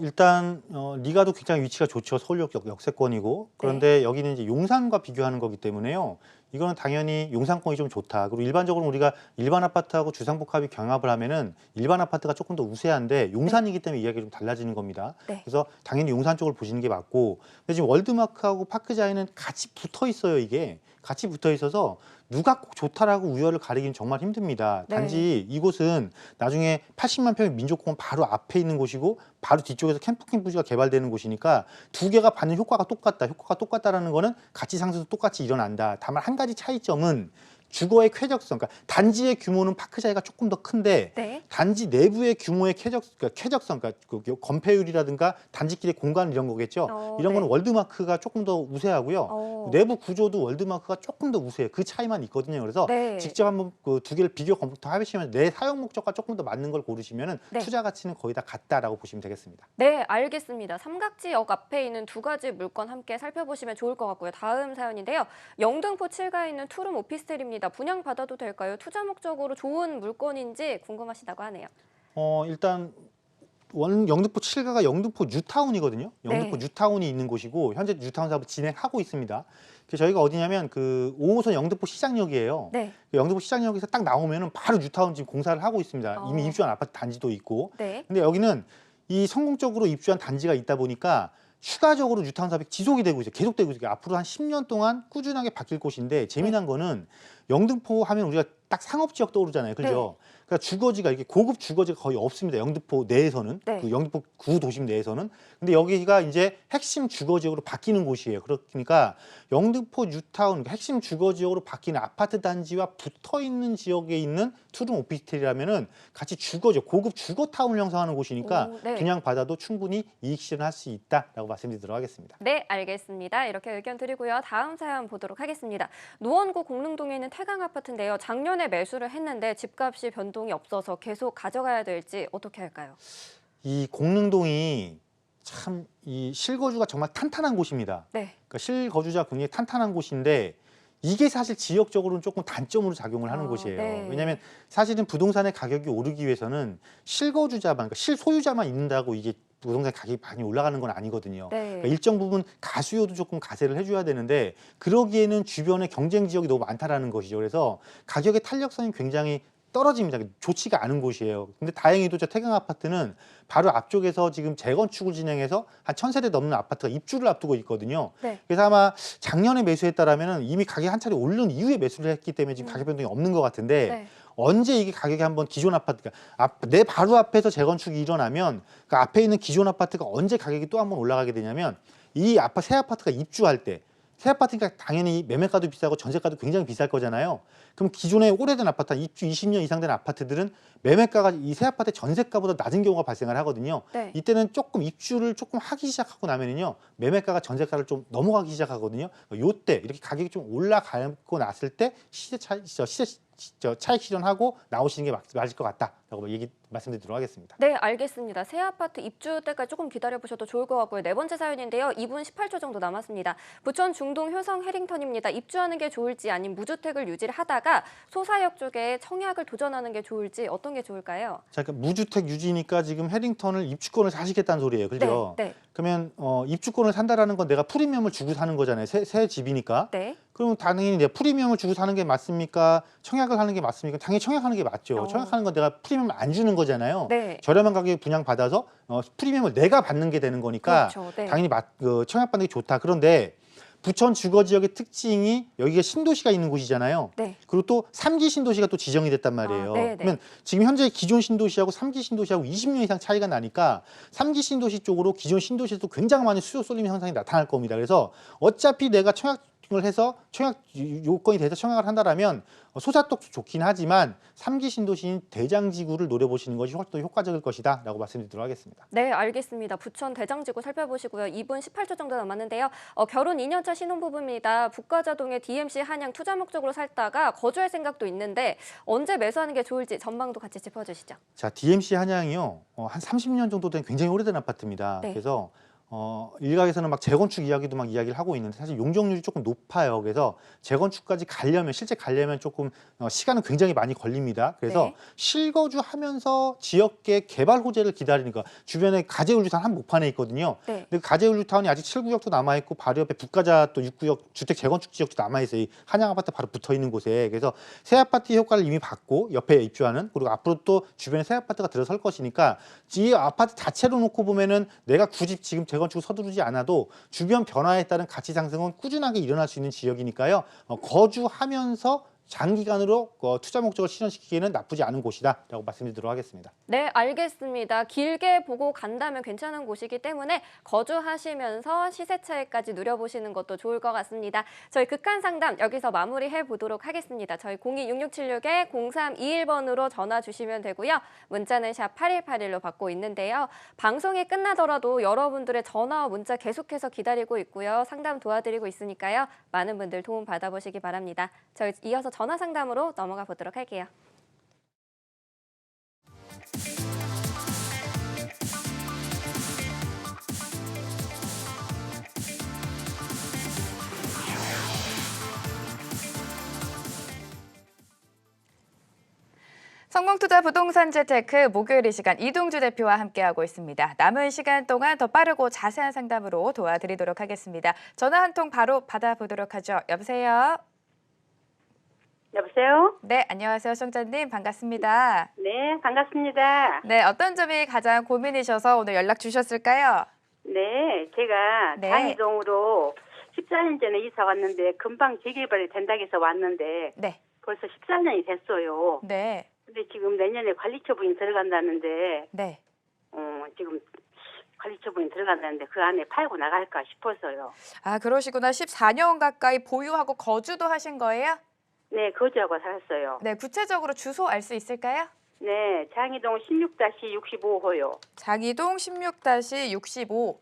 일단 리가도 굉장히 위치가 좋죠. 서울역 역세권이고. 그런데 여기는 이제 용산과 비교하는 거기 때문에요. 이거는 당연히 용산권이 좀 좋다. 그리고 일반적으로 우리가 일반 아파트하고 주상복합이 경합을 하면은 일반 아파트가 조금 더 우세한데 용산이기 때문에 이야기가 좀 달라지는 겁니다. 네. 그래서 당연히 용산 쪽을 보시는 게 맞고. 근데 지금 월드마크하고 파크자이는 같이 붙어 있어요. 이게 같이 붙어 있어서 누가 꼭 좋다라고 우열을 가리기는 정말 힘듭니다. 네. 단지 이곳은 나중에 80만 평의 민족공원 바로 앞에 있는 곳이고 바로 뒤쪽에서 캠핑 부지가 개발되는 곳이니까 두 개가 받는 효과가 똑같다라는 거는 가치 상승도 똑같이 일어난다. 다만 한 가지 차이점은 주거의 쾌적성, 그러니까 단지의 규모는 파크자이가 조금 더 큰데 네. 단지 내부의 규모의 쾌적성, 그러니까 그 건폐율이라든가 단지끼리 공간 이런 거겠죠. 이런 네. 거는 월드마크가 조금 더 우세하고요. 내부 구조도 월드마크가 조금 더 우세해요. 그 차이만 있거든요. 그래서 네. 직접 한번 그 두 개를 비교 검토하시면 내 사용 목적과 조금 더 맞는 걸 고르시면 네. 투자 가치는 거의 다 같다라고 보시면 되겠습니다. 네, 알겠습니다. 삼각지역 앞에 있는 두 가지 물건 함께 살펴보시면 좋을 것 같고요. 다음 사연인데요. 영등포 7가에 있는 투룸 오피스텔입니다. 분양받아도 될까요? 투자 목적으로 좋은 물건인지 궁금하시다고 하네요. 일단 영등포 7가가 영등포 뉴타운이거든요. 영등포 네. 뉴타운이 있는 곳이고 현재 뉴타운 사업을 진행하고 있습니다. 그래서 저희가 어디냐면 그 5호선 영등포 시장역이에요. 네. 그 영등포 시장역에서 딱 나오면은 바로 뉴타운 지금 공사를 하고 있습니다. 이미 입주한 아파트 단지도 있고. 네. 근데 여기는 이 성공적으로 입주한 단지가 있다 보니까 추가적으로 뉴타운 사업이 지속이 되고 있어요. 계속되고 있어요. 앞으로 한 10년 동안 꾸준하게 바뀔 곳인데 재미난 거는 영등포 하면 우리가 딱 상업지역 떠오르잖아요. 그죠? 그러니까 주거지가 이렇게 고급 주거지가 거의 없습니다. 영등포 내에서는. 네. 그 영등포 구도심 내에서는. 근데 여기가 이제 핵심 주거지역으로 바뀌는 곳이에요. 그러니까 영등포 뉴타운, 그러니까 핵심 주거지역으로 바뀌는 아파트 단지와 붙어 있는 지역에 있는 투룸 오피스텔이라면은 같이 주거지역, 고급 주거타운을 형성하는 곳이니까 네. 분양받아도 충분히 이익 실현할 수 있다라고 말씀드리도록 하겠습니다. 네, 알겠습니다. 이렇게 의견 드리고요. 다음 사연 보도록 하겠습니다. 노원구 공릉동에 있는 태강 아파트인데요. 작년에 매수를 했는데 집값이 변동이 없어서 계속 가져가야 될지 어떻게 할까요? 이 공릉동이 참 이 실거주가 정말 탄탄한 곳입니다. 네. 그러니까 실거주자 굉장히 탄탄한 곳인데 이게 사실 지역적으로는 조금 단점으로 작용을 하는 곳이에요. 네. 왜냐하면 사실은 부동산의 가격이 오르기 위해서는 실거주자만, 그러니까 실소유자만 있는다고 이게 부동산 가격이 많이 올라가는 건 아니거든요. 네. 그러니까 일정 부분 가수요도 조금 가세를 해줘야 되는데 그러기에는 주변에 경쟁 지역이 너무 많다라는 것이죠. 그래서 가격의 탄력성이 굉장히 떨어집니다. 좋지가 않은 곳이에요. 근데 다행히도 저 태강 아파트는 바로 앞쪽에서 지금 재건축을 진행해서 한 1000세대 넘는 아파트가 입주를 앞두고 있거든요. 네. 그래서 아마 작년에 매수했다라면은 이미 가격이 한 차례 오른 이후에 매수를 했기 때문에 지금 가격 변동이 없는 것 같은데 네. 언제 이게 가격이 한번 기존 아파트가 내 바로 앞에서 재건축이 일어나면 그 앞에 있는 기존 아파트가 언제 가격이 또 한번 올라가게 되냐면 이 새 아파트가 입주할 때 새 아파트니까 당연히 매매가도 비싸고 전세가도 굉장히 비쌀 거잖아요. 그럼 기존의 오래된 아파트, 입주 20년 이상 된 아파트들은 매매가가 이 새 아파트의 전세가보다 낮은 경우가 발생을 하거든요. 네. 이때는 조금 입주를 조금 하기 시작하고 나면은요, 매매가가 전세가를 좀 넘어가기 시작하거든요. 요때 이렇게 가격이 좀 올라가고 났을 때 시세 차익 실현하고 나오시는 게 맞을 것 같다라고 말씀드리도록 하겠습니다. 네, 알겠습니다. 새 아파트 입주 때까지 조금 기다려보셔도 좋을 것 같고요. 네 번째 사연인데요. 2분 18초 정도 남았습니다. 부천 중동 효성 해링턴입니다. 입주하는 게 좋을지 아니면 무주택을 유지를 하다가 소사역 쪽에 청약을 도전하는 게 좋을지 어떤 게 좋을까요? 자, 그러니까 무주택 유지니까 지금 해링턴을 입주권을 사시겠다는 소리예요. 그죠? 네. 그러면 입주권을 산다라는 건 내가 프리미엄을 주고 사는 거잖아요. 새 집이니까. 네. 그럼 당연히 내가 프리미엄을 주고 사는 게 맞습니까? 청약을 하는 게 맞습니까? 당연히 청약하는 게 맞죠. 청약하는 건 내가 프리미엄을 안 주는 거잖아요. 네. 저렴한 가격에 분양받아서 프리미엄을 내가 받는 게 되는 거니까 그렇죠. 네. 당연히 청약받는 게 좋다. 그런데 부천 주거 지역의 특징이 여기가 신도시가 있는 곳이잖아요. 네. 그리고 또 3기 신도시가 또 지정이 됐단 말이에요. 네네. 그러면 지금 현재 기존 신도시하고 3기 신도시하고 20년 이상 차이가 나니까 3기 신도시 쪽으로 기존 신도시에도 굉장히 많은 수요 쏠림 현상이 나타날 겁니다. 그래서 어차피 내가 청약을 해서 청약 요건이 돼서 청약을 한다라면 소사떡도 좋긴 하지만 3기 신도시인 대장지구를 노려보시는 것이 훨씬 더 효과적일 것이다 라고 말씀드리도록 하겠습니다. 네, 알겠습니다. 부천 대장지구 살펴보시고요. 2분 18초 정도 남았는데요. 결혼 2년차 신혼부부입니다. 북가자동의 DMC 한양 투자 목적으로 살다가 거주할 생각도 있는데 언제 매수하는 게 좋을지 전망도 같이 짚어주시죠. 자, DMC 한양이요. 한 30년 정도 된 굉장히 오래된 아파트입니다. 네. 그래서 일각에서는 막 재건축 이야기도 막 이야기를 하고 있는데 사실 용적률이 조금 높아요. 그래서 재건축까지 가려면 실제 가려면 조금 시간은 굉장히 많이 걸립니다. 그래서 네. 실거주하면서 지역계 개발 호재를 기다리니까 주변에 가재울주타운 한 목판에 있거든요. 네. 근데 가재울주타운이 아직 7구역도 남아 있고 바로 옆에 북가자 또 6구역 주택 재건축 지역도 남아 있어요. 이 한양 아파트 바로 붙어 있는 곳에. 그래서 새 아파트 효과를 이미 받고 옆에 입주하는 그리고 앞으로 또 주변에 새 아파트가 들어설 것이니까 이 아파트 자체로 놓고 보면은 내가 굳이 지금 재건축 서두르지 않아도 주변 변화에 따른 가치 상승은 꾸준하게 일어날 수 있는 지역이니까요. 거주하면서 장기간으로 투자 목적을 실현시키기에는 나쁘지 않은 곳이다라고 말씀드리도록 하겠습니다. 네, 알겠습니다. 길게 보고 간다면 괜찮은 곳이기 때문에 거주하시면서 시세 차익까지 누려보시는 것도 좋을 것 같습니다. 저희 극한 상담 여기서 마무리해 보도록 하겠습니다. 저희 0266-0321번으로 전화 주시면 되고요. 문자는 샵 8181로 받고 있는데요. 방송이 끝나더라도 여러분들의 전화와 문자 계속해서 기다리고 있고요. 상담 도와드리고 있으니까요. 많은 분들 도움 받아보시기 바랍니다. 저희 이어서 전화 상담으로 넘어가 보도록 할게요. 성공투자 부동산 재테크 목요일 이 시간 이동주 대표와 함께하고 있습니다. 남은 시간 동안 더 빠르고 자세한 상담으로 도와드리도록 하겠습니다. 전화 한 통 바로 받아보도록 하죠. 여보세요? 여보세요? 네, 안녕하세요. 시청자님 반갑습니다. 네, 반갑습니다. 네, 어떤 점이 가장 고민이셔서 오늘 연락 주셨을까요? 네, 제가 네. 장이동으로 14년 전에 이사 왔는데 금방 재개발이 된다고 해서 왔는데 네, 벌써 14년이 됐어요. 네, 근데 지금 내년에 관리처분이 들어간다는데 네. 지금 관리처분이 들어간다는데 그 안에 팔고 나갈까 싶어서요. 아, 그러시구나. 14년 가까이 보유하고 거주도 하신 거예요? 네, 거주하고 살았어요. 네, 구체적으로 주소 알 수 있을까요? 네, 장이동 16-65호요. 장이동 16-65.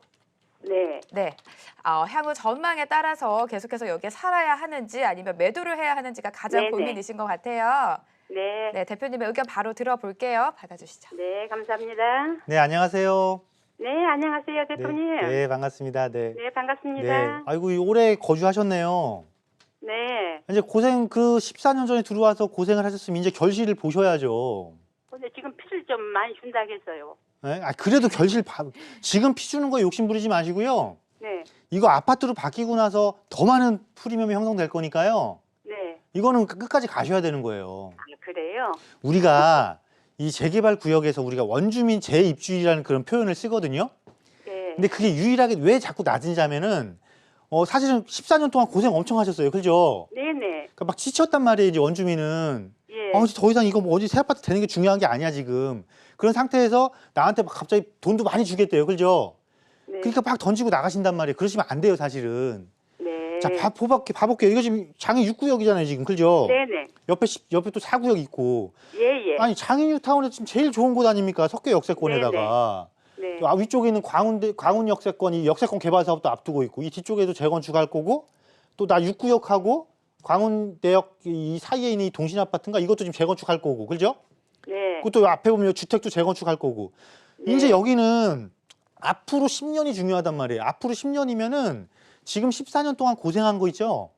네, 네, 향후 전망에 따라서 계속해서 여기에 살아야 하는지 아니면 매도를 해야 하는지가 가장 네네. 고민이신 것 같아요. 네, 네, 대표님의 의견 바로 들어볼게요. 받아주시죠. 네, 감사합니다. 네, 안녕하세요. 네, 안녕하세요, 대표님. 네, 네, 반갑습니다. 네. 네, 네. 반갑습니다. 아이고, 오래 거주하셨네요. 네. 이제 고생 14년 전에 들어와서 고생을 하셨으면 이제 결실을 보셔야죠. 근데 지금 피를 좀 많이 준다고 했어요. 네? 그래도 지금 피 주는 거에 욕심 부리지 마시고요. 네, 이거 아파트로 바뀌고 나서 더 많은 프리미엄이 형성될 거니까요. 네. 이거는 끝까지 가셔야 되는 거예요. 아, 그래요? 우리가 이 재개발 구역에서 우리가 원주민 재입주율이라는 그런 표현을 쓰거든요. 네. 근데 그게 유일하게 왜 자꾸 낮은지 하면은 사실은 14년 동안 고생 엄청 하셨어요. 그죠? 네네. 그러니까 막 지쳤단 말이에요, 이제 원주민은. 예. 더 이상 이거 뭐 어디 새 아파트 되는 게 중요한 게 아니야, 지금. 그런 상태에서 나한테 막 갑자기 돈도 많이 주겠대요. 그죠? 네. 그러니까 막 던지고 나가신단 말이에요. 그러시면 안 돼요, 사실은. 네. 자, 봐볼게요. 이거 지금 장애 6구역이잖아요, 지금. 그죠? 네네. 옆에 또 4구역 있고. 예, 예. 아니, 장인뉴타운에 지금 제일 좋은 곳 아닙니까? 석계 역세권에다가. 네. 또 위쪽에 있는 광운 역세권, 이 역세권 개발 사업도 앞두고 있고, 이 뒤쪽에도 재건축할 거고, 또 나 6구역하고 광운대역 이 사이에 있는 이 동신아파트인가 이것도 지금 재건축할 거고, 그죠? 네. 그것도 앞에 보면 주택도 재건축할 거고. 네. 이제 여기는 앞으로 10년이 중요하단 말이에요. 앞으로 10년이면은 지금 14년 동안 고생한 거 있죠?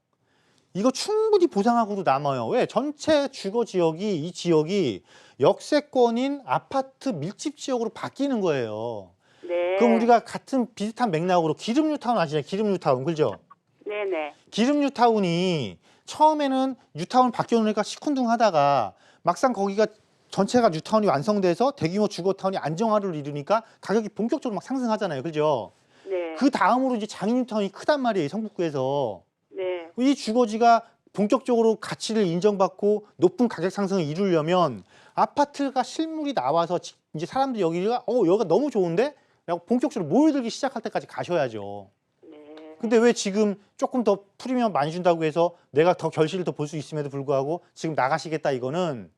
이거 충분히 보상하고도 남아요. 왜? 전체 주거 지역이, 이 지역이 역세권인 아파트 밀집 지역으로 바뀌는 거예요. 네. 그럼 우리가 같은 비슷한 맥락으로 기름뉴타운 아시잖아요? 기름뉴타운, 그죠? 네네. 기름뉴타운이 처음에는 뉴타운 바뀌어놓으니까 시큰둥하다가 막상 거기가 전체가 뉴타운이 완성돼서 대규모 주거타운이 안정화를 이루니까 가격이 본격적으로 막 상승하잖아요. 그죠? 네. 네. 그 다음으로 이제 장인뉴타운이 크단 말이에요, 성북구에서. 네. 이 주거지가 본격적으로 가치를 인정받고 높은 가격 상승을 이루려면 아파트가 실물이 나와서 이제 사람들이 여기가 여기가 너무 좋은데? 라고 본격적으로 모여들기 시작할 때까지 가셔야죠. 네. 근데 왜 지금 조금 더 프리미엄 많이 준다고 해서 내가 더 결실을 더 볼 수 있음에도 불구하고 지금 나가시겠다 이거는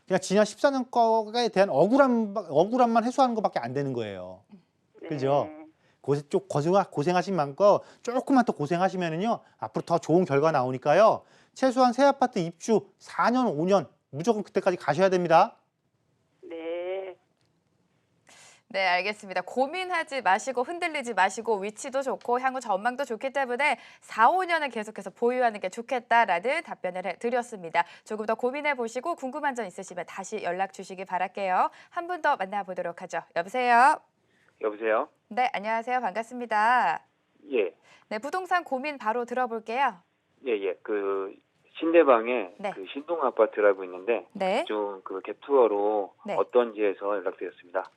그냥 지난 14년 거에 대한 억울함만 해소하는 것밖에 안 되는 거예요. 그죠? 고생하신 만큼 조금만 더 고생하시면은요 앞으로 더 좋은 결과 나오니까요 최소한 새 아파트 입주 4년 5년 무조건 그때까지 가셔야 됩니다. 네. 네, 알겠습니다. 고민하지 마시고 흔들리지 마시고 위치도 좋고 향후 전망도 좋기 때문에 4, 5년은 계속해서 보유하는 게 좋겠다라는 답변을 드렸습니다. 조금 더 고민해 보시고 궁금한 점 있으시면 다시 연락 주시기 바랄게요. 한 분 더 만나보도록 하죠. 여보세요? 여보세요? 네, 안녕하세요. 반갑습니다. 예, 네, 부동산 고민 바로 들어볼게요. 예. 그 신대방에 네. 그 신동 아파트라고 있는데 네. 좀 그 갭투어로 네. 어떤지에서 연락드렸습니다.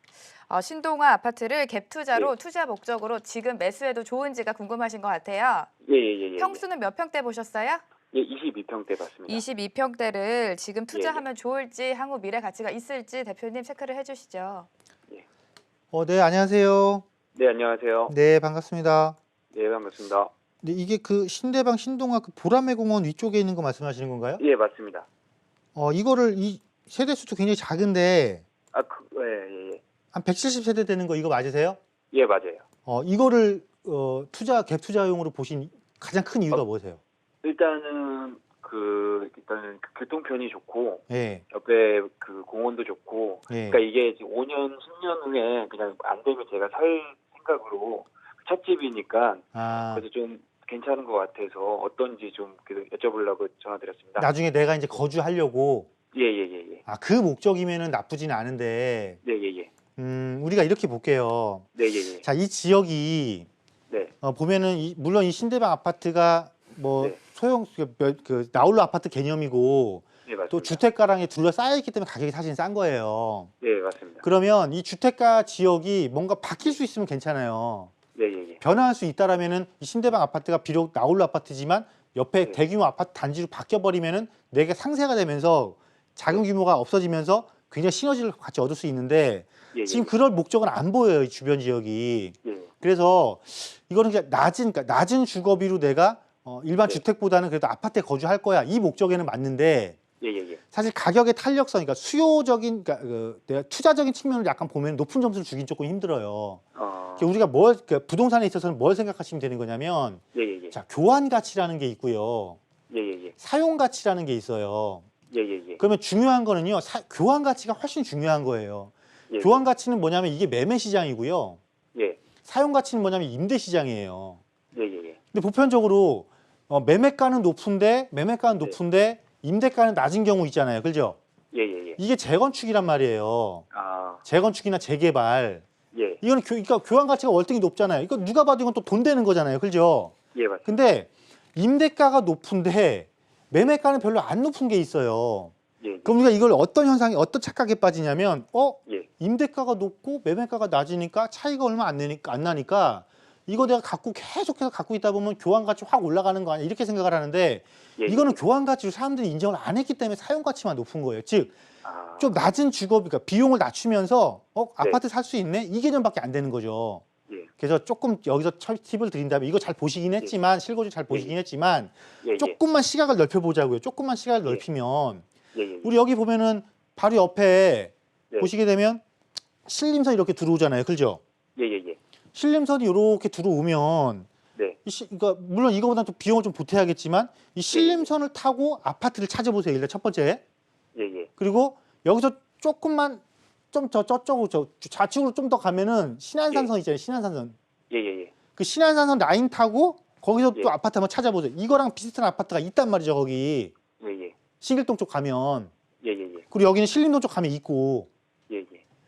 신동아 아파트를 갭 투자로 예. 투자 목적으로 지금 매수해도 좋은지가 궁금하신 것 같아요. 예. 평수는 몇 평대 보셨어요? 예, 22평대 봤습니다. 22평대를 지금 투자하면 예. 좋을지 향후 미래 가치가 있을지 대표님 체크를 해주시죠. 네, 안녕하세요. 네, 안녕하세요. 네, 반갑습니다. 네, 반갑습니다. 네, 이게 그 신대방 신동아 그 보라매 공원 위쪽에 있는 거 말씀하시는 건가요? 예, 맞습니다. 이거를 이 세대 수도 굉장히 작은데 예. 한 170세대 되는 거 이거 맞으세요? 예, 맞아요. 이거를 갭 투자용으로 보신 가장 큰 이유가 뭐세요? 일단은 그 교통편이 좋고 예. 옆에 그 공원도 좋고 예. 그러니까 이게 지금 5년, 10년 후에 그냥 안 되면 제가 살 생각으로 첫 집이니까 그래서 좀 괜찮은 것 같아서 어떤지 좀 여쭤보려고 전화드렸습니다. 나중에 내가 이제 거주하려고. 예. 그 목적이면은 나쁘진 않은데. 예. 우리가 이렇게 볼게요. 네, 예. 자, 이 지역이 네. 보면은 물론 이 신대방 아파트가 뭐 네. 소형 그 나홀로 아파트 개념이고 네, 맞습니다. 또 주택가랑에 둘러싸여 있기 때문에 가격이 사실 싼 거예요. 네, 맞습니다. 그러면 이 주택가 지역이 뭔가 바뀔 수 있으면 괜찮아요. 네, 예. 변화할 수 있다라면은 이 신대방 아파트가 비록 나홀로 아파트지만 옆에 네. 대규모 아파트 단지로 바뀌어 버리면은 내가 상세가 되면서 자금 규모가 없어지면서 굉장히 시너지를 같이 얻을 수 있는데 예. 지금 그럴 목적은 안 보여요, 이 주변 지역이. 예. 그래서 이거는 그냥 낮은 주거비로 내가 일반 네. 주택보다는 그래도 아파트에 거주할 거야. 이 목적에는 맞는데 예. 사실 가격의 탄력성, 그러니까 수요적인, 그러니까 내가 투자적인 측면을 약간 보면 높은 점수를 주긴 조금 힘들어요. 그러니까 우리가 그러니까 부동산에 있어서는 뭘 생각하시면 되는 거냐면, 예. 자, 교환 가치라는 게 있고요, 예. 사용 가치라는 게 있어요. 예. 그러면 중요한 거는요, 교환 가치가 훨씬 중요한 거예요. 예. 교환 가치는 뭐냐면 이게 매매 시장이고요, 예. 사용 가치는 뭐냐면 임대 시장이에요. 예. 근데 보편적으로 매매가는 높은데 임대가는 낮은 경우 있잖아요, 그죠? 예. 이게 재건축이란 말이에요. 재건축이나 재개발. 예. 이거는 그러니까 교환 가치가 월등히 높잖아요. 이거 누가 봐도 이건 또 돈 되는 거잖아요, 그죠? 예, 맞습니다. 근데 임대가가 높은데 매매가는 별로 안 높은 게 있어요. 예. 그럼 우리가 이걸 어떤 착각에 빠지냐면, 예. 임대가가 높고 매매가가 낮으니까 차이가 얼마 안 나니까 이거 내가 계속해서 갖고 있다 보면 교환 가치 확 올라가는 거 아니야? 이렇게 생각을 하는데 예. 이거는 교환 가치로 사람들이 인정을 안 했기 때문에 사용 가치만 높은 거예요. 즉, 좀 낮은 주거비, 그러니까 비용을 낮추면서 아파트 살 수 있네? 이 개념밖에 안 되는 거죠. 예. 그래서 조금 여기서 팁을 드린다면 이거 잘 보시긴 했지만 실거주 잘 보시긴 했지만 예. 조금만 시각을 넓혀보자고요. 조금만 시각을 넓히면 예. 우리 여기 보면은 바로 옆에 네. 보시게 되면 신림선이 이렇게 들어오잖아요. 그죠? 예. 신림선이 이렇게 들어오면 네. 그러니까 물론 이거보다 또 비용을 좀 보태야겠지만 이 신림선을 타고 아파트를 찾아보세요. 일단 첫 번째. 예. 그리고 여기서 조금만 좀 저쪽으로 좌측으로 좀 더 가면은 신안산선 있잖아요. 신안산선. 예. 그 신안산선 라인 타고 거기서 또 예. 아파트 한번 찾아보세요. 이거랑 비슷한 아파트가 있단 말이죠. 거기 예. 신길동 쪽 가면. 예. 그리고 여기는 신림동 쪽 가면 있고. 예.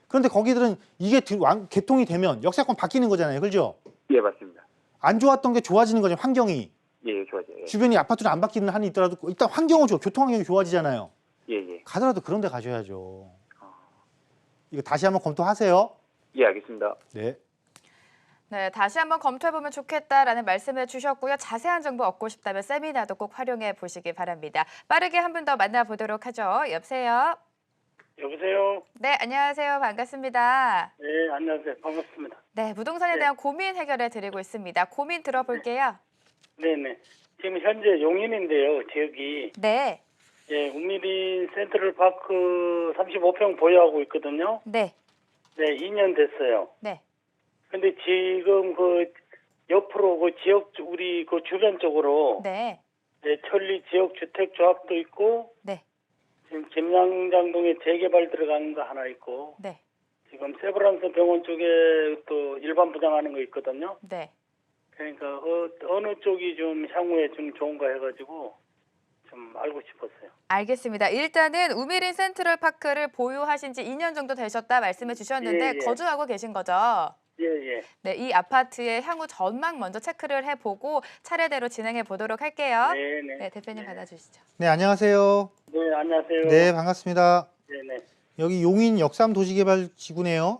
그런데 거기들은 이게 개통이 되면 역사권 바뀌는 거잖아요. 그죠? 예, 맞습니다. 안 좋았던 게 좋아지는 거죠. 환경이. 예, 좋아져요. 주변이 아파트를 안 바뀌는 한이 있더라도 일단 환경은 교통 환경이 좋아지잖아요. 예. 가더라도 그런 데 가셔야죠. 이거 다시 한번 검토하세요. 예, 알겠습니다. 네. 네, 다시 한번 검토해보면 좋겠다라는 말씀을 주셨고요. 자세한 정보 얻고 싶다면 세미나도 꼭 활용해 보시기 바랍니다. 빠르게 한 분 더 만나보도록 하죠. 여보세요? 여보세요? 네, 안녕하세요. 반갑습니다. 네, 안녕하세요. 반갑습니다. 네, 부동산에 네. 대한 고민 해결해 드리고 있습니다. 고민 들어볼게요. 네네. 지금 현재 용인인데요, 지역이. 네, 예, 우미린 센트럴파크 35평 보유하고 있거든요. 네, 네, 2년 됐어요. 네, 근데 지금 그 옆으로 그 지역, 우리 그 주변 쪽으로 네, 네, 천리 지역주택조합도 있고, 네, 지금 김양장동에 재개발 들어간 거 하나 있고, 네, 지금 세브란스 병원 쪽에 또 일반 분양하는 거 있거든요. 네. 그러니까 어느 쪽이 좀 향후에 좀 좋은가 해가지고 좀 알고 싶었어요. 알겠습니다. 일단은 우미린 센트럴파크를 보유하신 지 2년 정도 되셨다 말씀해 주셨는데 예, 예. 거주하고 계신 거죠? 예예. 네, 이 아파트의 향후 전망 먼저 체크를 해보고 차례대로 진행해 보도록 할게요. 네네. 네, 대표님 받아주시죠. 네, 안녕하세요. 네, 안녕하세요. 네, 반갑습니다. 네네. 여기 용인 역삼도시개발지구네요.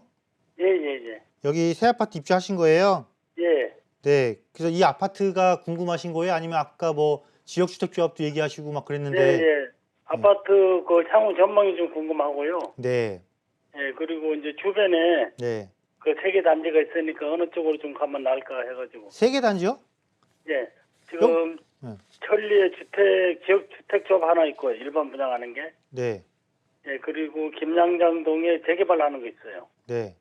예예예. 여기 새 아파트 입주하신 거예요? 예. 네. 그래서 이 아파트가 궁금하신 거예요? 아니면 아까 뭐 지역주택조합도 얘기하시고 막 그랬는데. 예예. 아파트 그 향후 전망이 좀 궁금하고요. 네. 예, 그리고 이제 주변에 네. 그 세 개 단지가 있으니까 어느 쪽으로 좀 가면 나을까 해가지고. 세 개 단지요? 예. 지금 천리에 지역주택조합 하나 있고요. 일반 분양하는 게. 네. 예, 그리고 김양장동에 재개발하는 거 있어요. 네.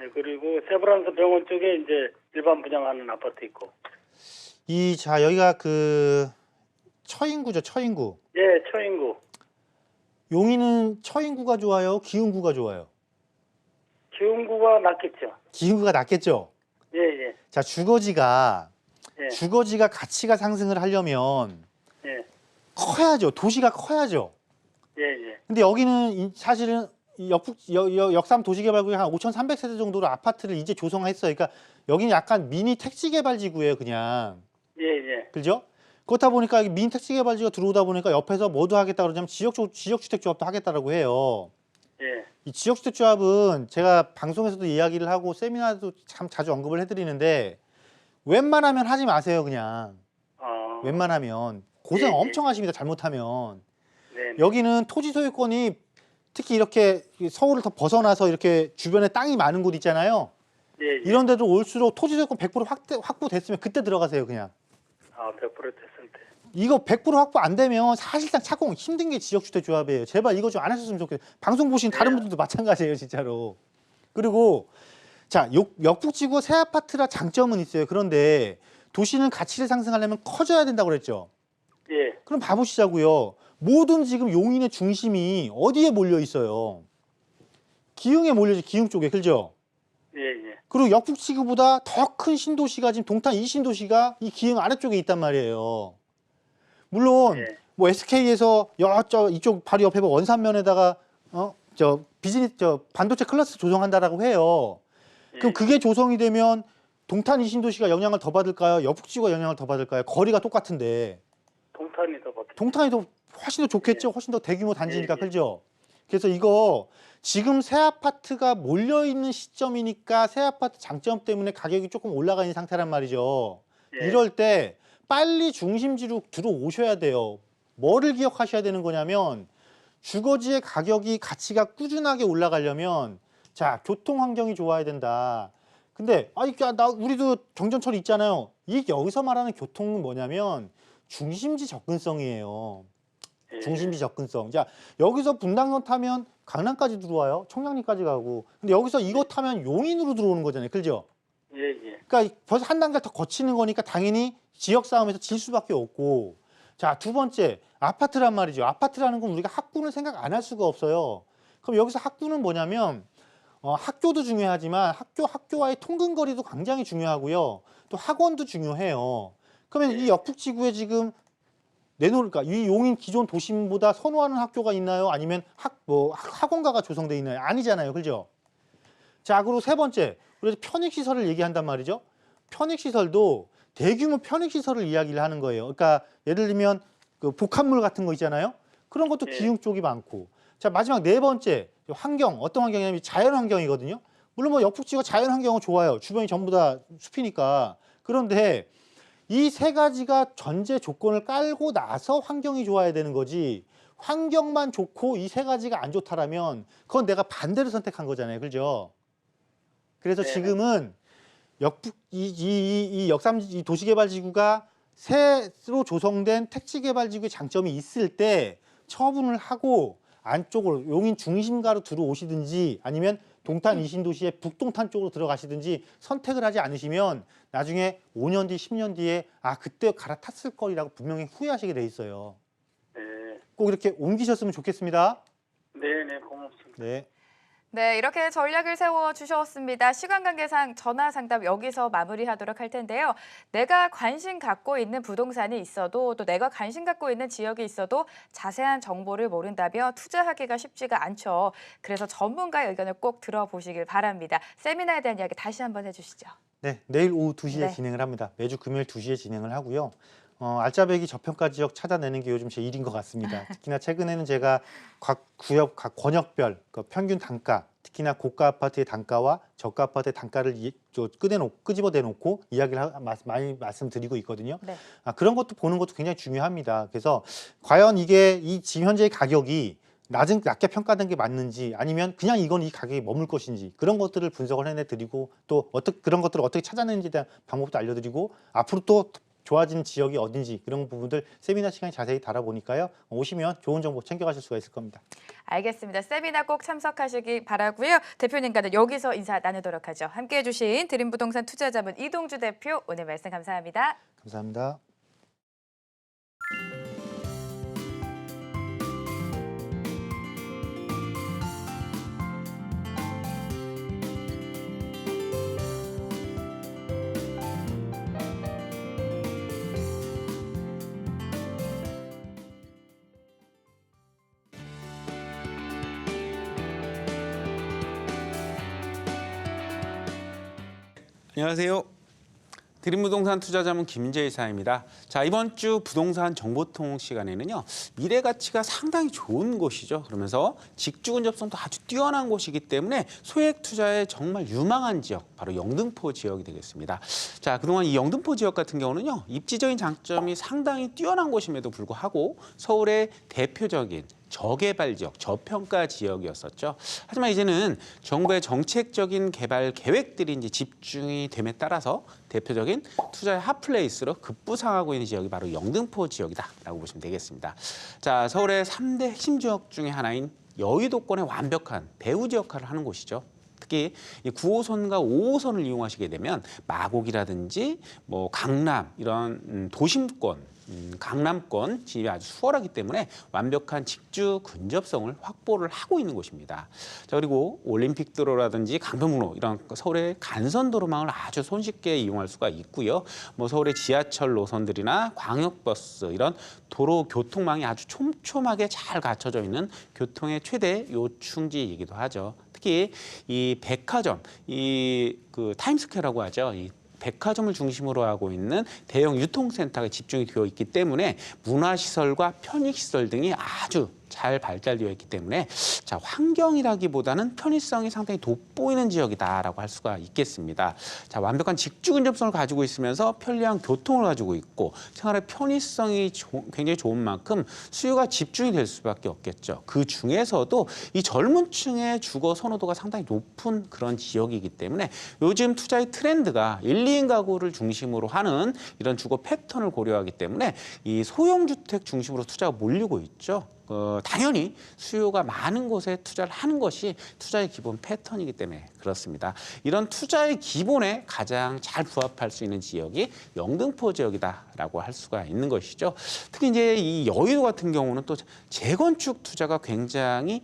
예, 그리고 세브란스 병원 쪽에 이제 일반 분양하는 아파트 있고. 자, 여기가 그 처인구죠, 처인구. 예, 처인구. 용인은 처인구가 좋아요, 기흥구가 좋아요? 기흥구가 낫겠죠. 기흥구가 낫겠죠? 예, 예, 자, 주거지가 예, 가치가 상승을 하려면 예, 커야죠. 도시가 커야죠. 예, 예. 근데 여기는 사실은 이 역삼 도시개발구에 한 5,300세대 정도로 아파트를 이제 조성했어요. 그러니까 여기는 약간 미니 택지개발지구예요, 그냥. 예, 예. 그죠? 그렇다 보니까 이 미니 택지개발지가 들어오다 보니까 옆에서 뭐도 하겠다 그러냐면 지역주택조합도 하겠다라고 해요. 예, 이 지역주택조합은 제가 방송에서도 이야기를 하고 세미나도 참 자주 언급을 해드리는데 웬만하면 하지 마세요, 그냥. 아, 웬만하면. 고생 예, 예. 엄청 하십니다, 잘못하면. 네, 여기는 토지 소유권이 특히 이렇게 서울을 더 벗어나서 이렇게 주변에 땅이 많은 곳 있잖아요. 예, 예. 이런 데도 올수록 토지 소유권 100% 확보됐으면 그때 들어가세요, 그냥. 아, 100% 됐을 때. 이거 100% 확보 안 되면 사실상 착공 힘든 게 지역주택조합이에요. 제발 이거 좀 안 하셨으면 좋겠어요. 방송 보신 다른 분들도 마찬가지예요, 진짜로. 그리고 자, 역북지구 새 아파트라 장점은 있어요. 그런데 도시는 가치를 상승하려면 커져야 된다고 그랬죠. 예, 그럼 봐보시자고요. 모든 지금 용인의 중심이 어디에 몰려 있어요? 기흥에 몰려있죠. 기흥 쪽에, 그죠? 예, 예. 그리고 역북지구보다 더 큰 신도시가 지금 동탄 이 신도시가 이 기흥 아래쪽에 있단 말이에요. 물론 예. 뭐 SK에서 이쪽 바로 옆에 원산면에다가 반도체 클러스터 조성한다라고 해요. 그럼 그게 조성이 되면 동탄 이 신도시가 영향을 더 받을까요? 역북지구가 영향을 더 받을까요? 거리가 똑같은데. 동탄이 더 받겠죠. 동탄이 더 훨씬 더 좋겠죠? 훨씬 더 대규모 단지니까, 예, 예. 그죠? 그래서 이거 지금 새 아파트가 몰려있는 시점이니까 새 아파트 장점 때문에 가격이 조금 올라가 있는 상태란 말이죠. 예. 이럴 때 빨리 중심지로 들어오셔야 돼요. 뭐를 기억하셔야 되는 거냐면 주거지의 가치가 꾸준하게 올라가려면 자, 교통 환경이 좋아야 된다. 근데 우리도 경전철 있잖아요. 여기서 말하는 교통은 뭐냐면 중심지 접근성이에요. 예. 중심지 접근성. 자, 여기서 분당선 타면 강남까지 들어와요. 청량리까지 가고. 근데 여기서 이거 타면 용인으로 들어오는 거잖아요. 그죠? 예, 예. 그러니까 벌써 한 단계 더 거치는 거니까 당연히 지역 싸움에서 질 수밖에 없고. 자, 두 번째, 아파트란 말이죠. 아파트라는 건 우리가 학군을 생각 안 할 수가 없어요. 그럼 여기서 학군은 뭐냐면 학교도 중요하지만 학교와의 통근거리도 굉장히 중요하고요. 또 학원도 중요해요. 그러면 이 역북지구에 지금 내놓을까? 이 용인 기존 도심보다 선호하는 학교가 있나요? 아니면 학원가가 조성돼 있나요? 아니잖아요. 그죠? 자, 그리고 세 번째, 그래서 편익시설을 얘기한단 말이죠. 편익시설도 대규모 편익시설을 이야기를 하는 거예요. 그러니까 예를 들면 그 복합물 같은 거 있잖아요. 그런 것도 예. 기흥 쪽이 많고. 자, 마지막 네 번째, 환경, 어떤 환경이냐면 자연환경이거든요. 물론 뭐 역북지가 자연 환경은 좋아요. 주변이 전부 다 숲이니까. 그런데 이 세 가지가 전제 조건을 깔고 나서 환경이 좋아야 되는 거지. 환경만 좋고 이 세 가지가 안 좋다라면 그건 내가 반대로 선택한 거잖아요. 그죠? 그래서 네네. 지금은 역북 이 도시개발지구가 새로 조성된 택지개발지구의 장점이 있을 때 처분을 하고 안쪽으로 용인 중심가로 들어오시든지 아니면 동탄 이신도시의 북동탄 쪽으로 들어가시든지 선택을 하지 않으시면 나중에 5년 뒤, 10년 뒤에 아 그때 갈아탔을 거리라고 분명히 후회하시게 돼 있어요. 네. 꼭 이렇게 옮기셨으면 좋겠습니다. 네네, 고맙습니다. 네. 네, 이렇게 전략을 세워주셨습니다. 시간 관계상 전화 상담 여기서 마무리하도록 할 텐데요. 내가 관심 갖고 있는 부동산이 있어도 또 내가 관심 갖고 있는 지역이 있어도 자세한 정보를 모른다면 투자하기가 쉽지가 않죠. 그래서 전문가의 의견을 꼭 들어보시길 바랍니다. 세미나에 대한 이야기 다시 한번 해주시죠. 네, 내일 오후 2시에 네. 진행을 합니다. 매주 금요일 2시에 진행을 하고요. 알짜배기 저평가 지역 찾아내는 게 요즘 제 일인 것 같습니다. 특히나 최근에는 제가 각 구역, 각 권역별 그 평균 단가, 특히나 고가 아파트의 단가와 저가 아파트의 단가를 끄집어내놓고 이야기를 많이 말씀드리고 있거든요. 네. 그런 것도 보는 것도 굉장히 중요합니다. 그래서 과연 이게 지금 현재의 가격이 낮게 평가된 게 맞는지 아니면 그냥 이건 이 가격에 머물 것인지 그런 것들을 분석을 해내드리고 또 그런 것들을 어떻게 찾아내는지에 대한 방법도 알려드리고 앞으로 또 좋아지는 지역이 어딘지 그런 부분들 세미나 시간에 자세히 다뤄보니까요. 오시면 좋은 정보 챙겨가실 수가 있을 겁니다. 알겠습니다. 세미나 꼭 참석하시기 바라고요. 대표님과는 여기서 인사 나누도록 하죠. 함께해 주신 드림부동산 투자자문 이동주 대표 오늘 말씀 감사합니다. 감사합니다. 안녕하세요. 드림부동산 투자자문 김재희 사입니다. 자, 이번 주 부동산 정보통 시간에는요. 미래 가치가 상당히 좋은 곳이죠. 그러면서 직주 근접성도 아주 뛰어난 곳이기 때문에 소액 투자에 정말 유망한 지역, 바로 영등포 지역이 되겠습니다. 자, 그동안 이 영등포 지역 같은 경우는요. 입지적인 장점이 상당히 뛰어난 곳임에도 불구하고 서울의 대표적인 저개발 지역, 저평가 지역이었었죠. 하지만 이제는 정부의 정책적인 개발 계획들이 이제 집중이 됨에 따라서 대표적인 투자의 핫플레이스로 급부상하고 있는 지역이 바로 영등포 지역이다라고 보시면 되겠습니다. 자, 서울의 3대 핵심 지역 중에 하나인 여의도권의 완벽한 배후지 역할을 하는 곳이죠. 특히 9호선과 5호선을 이용하시게 되면 마곡이라든지 뭐 강남 이런 도심권 강남권 진입이 아주 수월하기 때문에 완벽한 직주 근접성을 확보를 하고 있는 곳입니다. 자, 그리고 올림픽도로라든지 강변북로 이런 서울의 간선도로망을 아주 손쉽게 이용할 수가 있고요. 뭐 서울의 지하철 노선들이나 광역버스 이런 도로 교통망이 아주 촘촘하게 잘 갖춰져 있는 교통의 최대 요충지이기도 하죠. 특히 이 백화점, 그 타임스퀘어라고 하죠. 이 백화점을 중심으로 하고 있는 대형 유통센터가 집중이 되어 있기 때문에 문화시설과 편익시설 등이 아주 잘 발달되어 있기 때문에 자, 환경이라기보다는 편의성이 상당히 돋보이는 지역이다라고 할 수가 있겠습니다. 자, 완벽한 직주 근접성을 가지고 있으면서 편리한 교통을 가지고 있고 생활의 편의성이 굉장히 좋은 만큼 수요가 집중이 될 수밖에 없겠죠. 그 중에서도 이 젊은 층의 주거 선호도가 상당히 높은 그런 지역이기 때문에 요즘 투자의 트렌드가 1, 2인 가구를 중심으로 하는 이런 주거 패턴을 고려하기 때문에 이 소형주택 중심으로 투자가 몰리고 있죠. 당연히 수요가 많은 곳에 투자를 하는 것이 투자의 기본 패턴이기 때문에 그렇습니다. 이런 투자의 기본에 가장 잘 부합할 수 있는 지역이 영등포 지역이다라고 할 수가 있는 것이죠. 특히 이제 이 여의도 같은 경우는 또 재건축 투자가 굉장히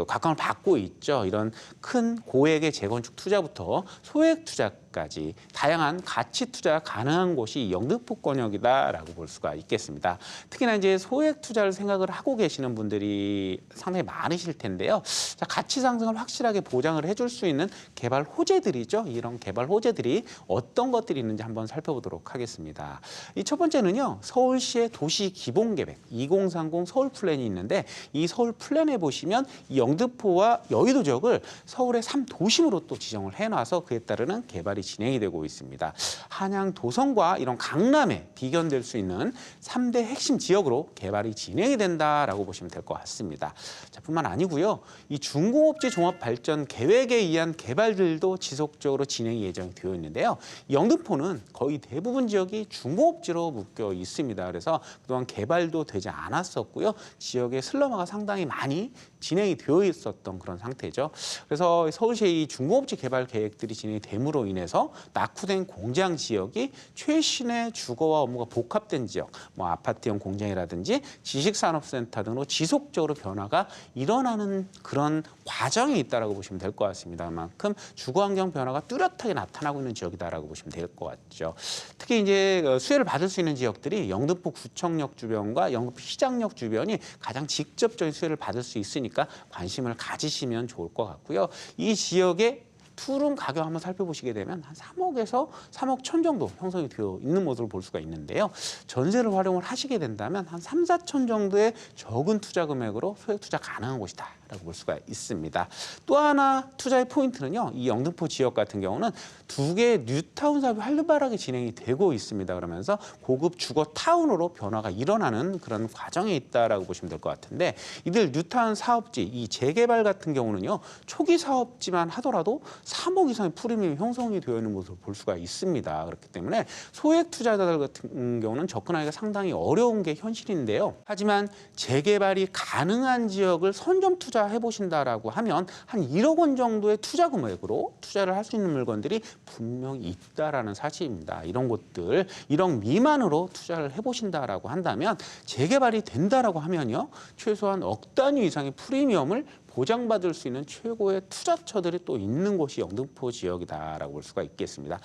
각광을 받고 있죠. 이런 큰 고액의 재건축 투자부터 소액 투자까지 주택까지 다양한 가치 투자가 가능한 곳이 영등포권역이다라고 볼 수가 있겠습니다. 특히나 이제 소액 투자를 생각을 하고 계시는 분들이 상당히 많으실 텐데요. 자, 가치 상승을 확실하게 보장을 해줄 수 있는 개발 호재들이죠. 이런 개발 호재들이 어떤 것들이 있는지 한번 살펴보도록 하겠습니다. 이 첫 번째는요, 서울시의 도시 기본계획 2030 서울 플랜이 있는데 이 서울 플랜에 보시면 이 영등포와 여의도 지역을 서울의 3도심으로 또 지정을 해놔서 그에 따르는 개발이 진행이 되고 있습니다. 한양 도성과 이런 강남에 비견될 수 있는 3대 핵심 지역으로 개발이 진행이 된다라고 보시면 될 것 같습니다. 자, 뿐만 아니고요, 이 중공업지 종합발전 계획에 의한 개발들도 지속적으로 진행이 예정이 되어 있는데요. 영등포는 거의 대부분 지역이 중공업지로 묶여 있습니다. 그래서 그동안 개발도 되지 않았었고요. 지역의 슬럼화가 상당히 많이 진행이 되어 있었던 그런 상태죠. 그래서 서울시의 이 중공업지 개발 계획들이 진행이 됨으로 인해서 낙후된 공장 지역이 최신의 주거와 업무가 복합된 지역, 뭐 아파트형 공장이라든지 지식산업센터 등으로 지속적으로 변화가 일어나는 그런 과정이 있다라고 보시면 될 것 같습니다. 그만큼 주거환경 변화가 뚜렷하게 나타나고 있는 지역이다라고 보시면 될 것 같죠. 특히 이제 수혜를 받을 수 있는 지역들이 영등포 구청역 주변과 영등포 시장역 주변이 가장 직접적인 수혜를 받을 수 있으니까 관심을 가지시면 좋을 것 같고요. 이 지역의 투룸 가격 한번 살펴보시게 되면 한 3억에서 3억 천 정도 형성이 되어 있는 모습을 볼 수가 있는데요. 전세를 활용을 하시게 된다면 한 3, 4천 정도의 적은 투자 금액으로 소액 투자 가능한 곳이다 라고 볼 수가 있습니다. 또 하나 투자의 포인트는요, 이 영등포 지역 같은 경우는 2개의 뉴타운 사업이 활발하게 진행이 되고 있습니다. 그러면서 고급 주거 타운으로 변화가 일어나는 그런 과정에 있다라고 보시면 될 것 같은데, 이들 뉴타운 사업지, 이 재개발 같은 경우는요, 초기 사업지만 하더라도 3억 이상의 프리미엄이 형성이 되어 있는 모습을 볼 수가 있습니다. 그렇기 때문에 소액 투자자들 같은 경우는 접근하기가 상당히 어려운 게 현실인데요. 하지만 재개발이 가능한 지역을 선점 투자해 보신다라고 하면 한 1억 원 정도의 투자 금액으로 투자를 할 수 있는 물건들이 분명히 있다라는 사실입니다. 이런 곳들 1억 미만으로 투자를 해보신다라고 한다면 재개발이 된다라고 하면요, 최소한 억 단위 이상의 프리미엄을 보장받을 수 있는 최고의 투자처들이 또 있는 곳이 영등포 지역이다라고 볼 수가 있겠습니다.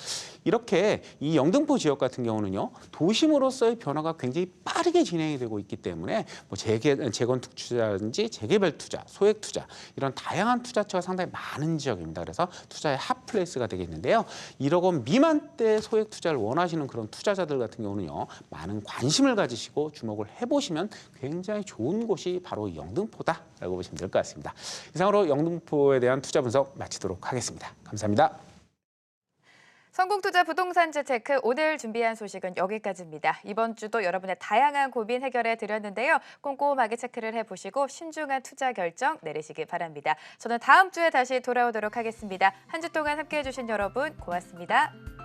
이렇게 이 영등포 지역 같은 경우는요, 도심으로서의 변화가 굉장히 빠르게 진행이 되고 있기 때문에 뭐 재건축 투자라든지 재개발 투자, 소액 투자 이런 다양한 투자처가 상당히 많은 지역입니다. 그래서 투자의 핫플레이스가 되겠는데요. 1억 원 미만대 소액 투자를 원하시는 그런 투자자들 같은 경우는요, 많은 관심을 가지시고 주목을 해보시면 굉장히 좋은 곳이 바로 영등포다라고 보시면 될 것 같습니다. 이상으로 영등포에 대한 투자 분석 마치도록 하겠습니다. 감사합니다. 성공투자 부동산 재테크 오늘 준비한 소식은 여기까지입니다. 이번 주도 여러분의 다양한 고민 해결해 드렸는데요. 꼼꼼하게 체크를 해보시고 신중한 투자 결정 내리시기 바랍니다. 저는 다음 주에 다시 돌아오도록 하겠습니다. 한 주 동안 함께해 주신 여러분 고맙습니다.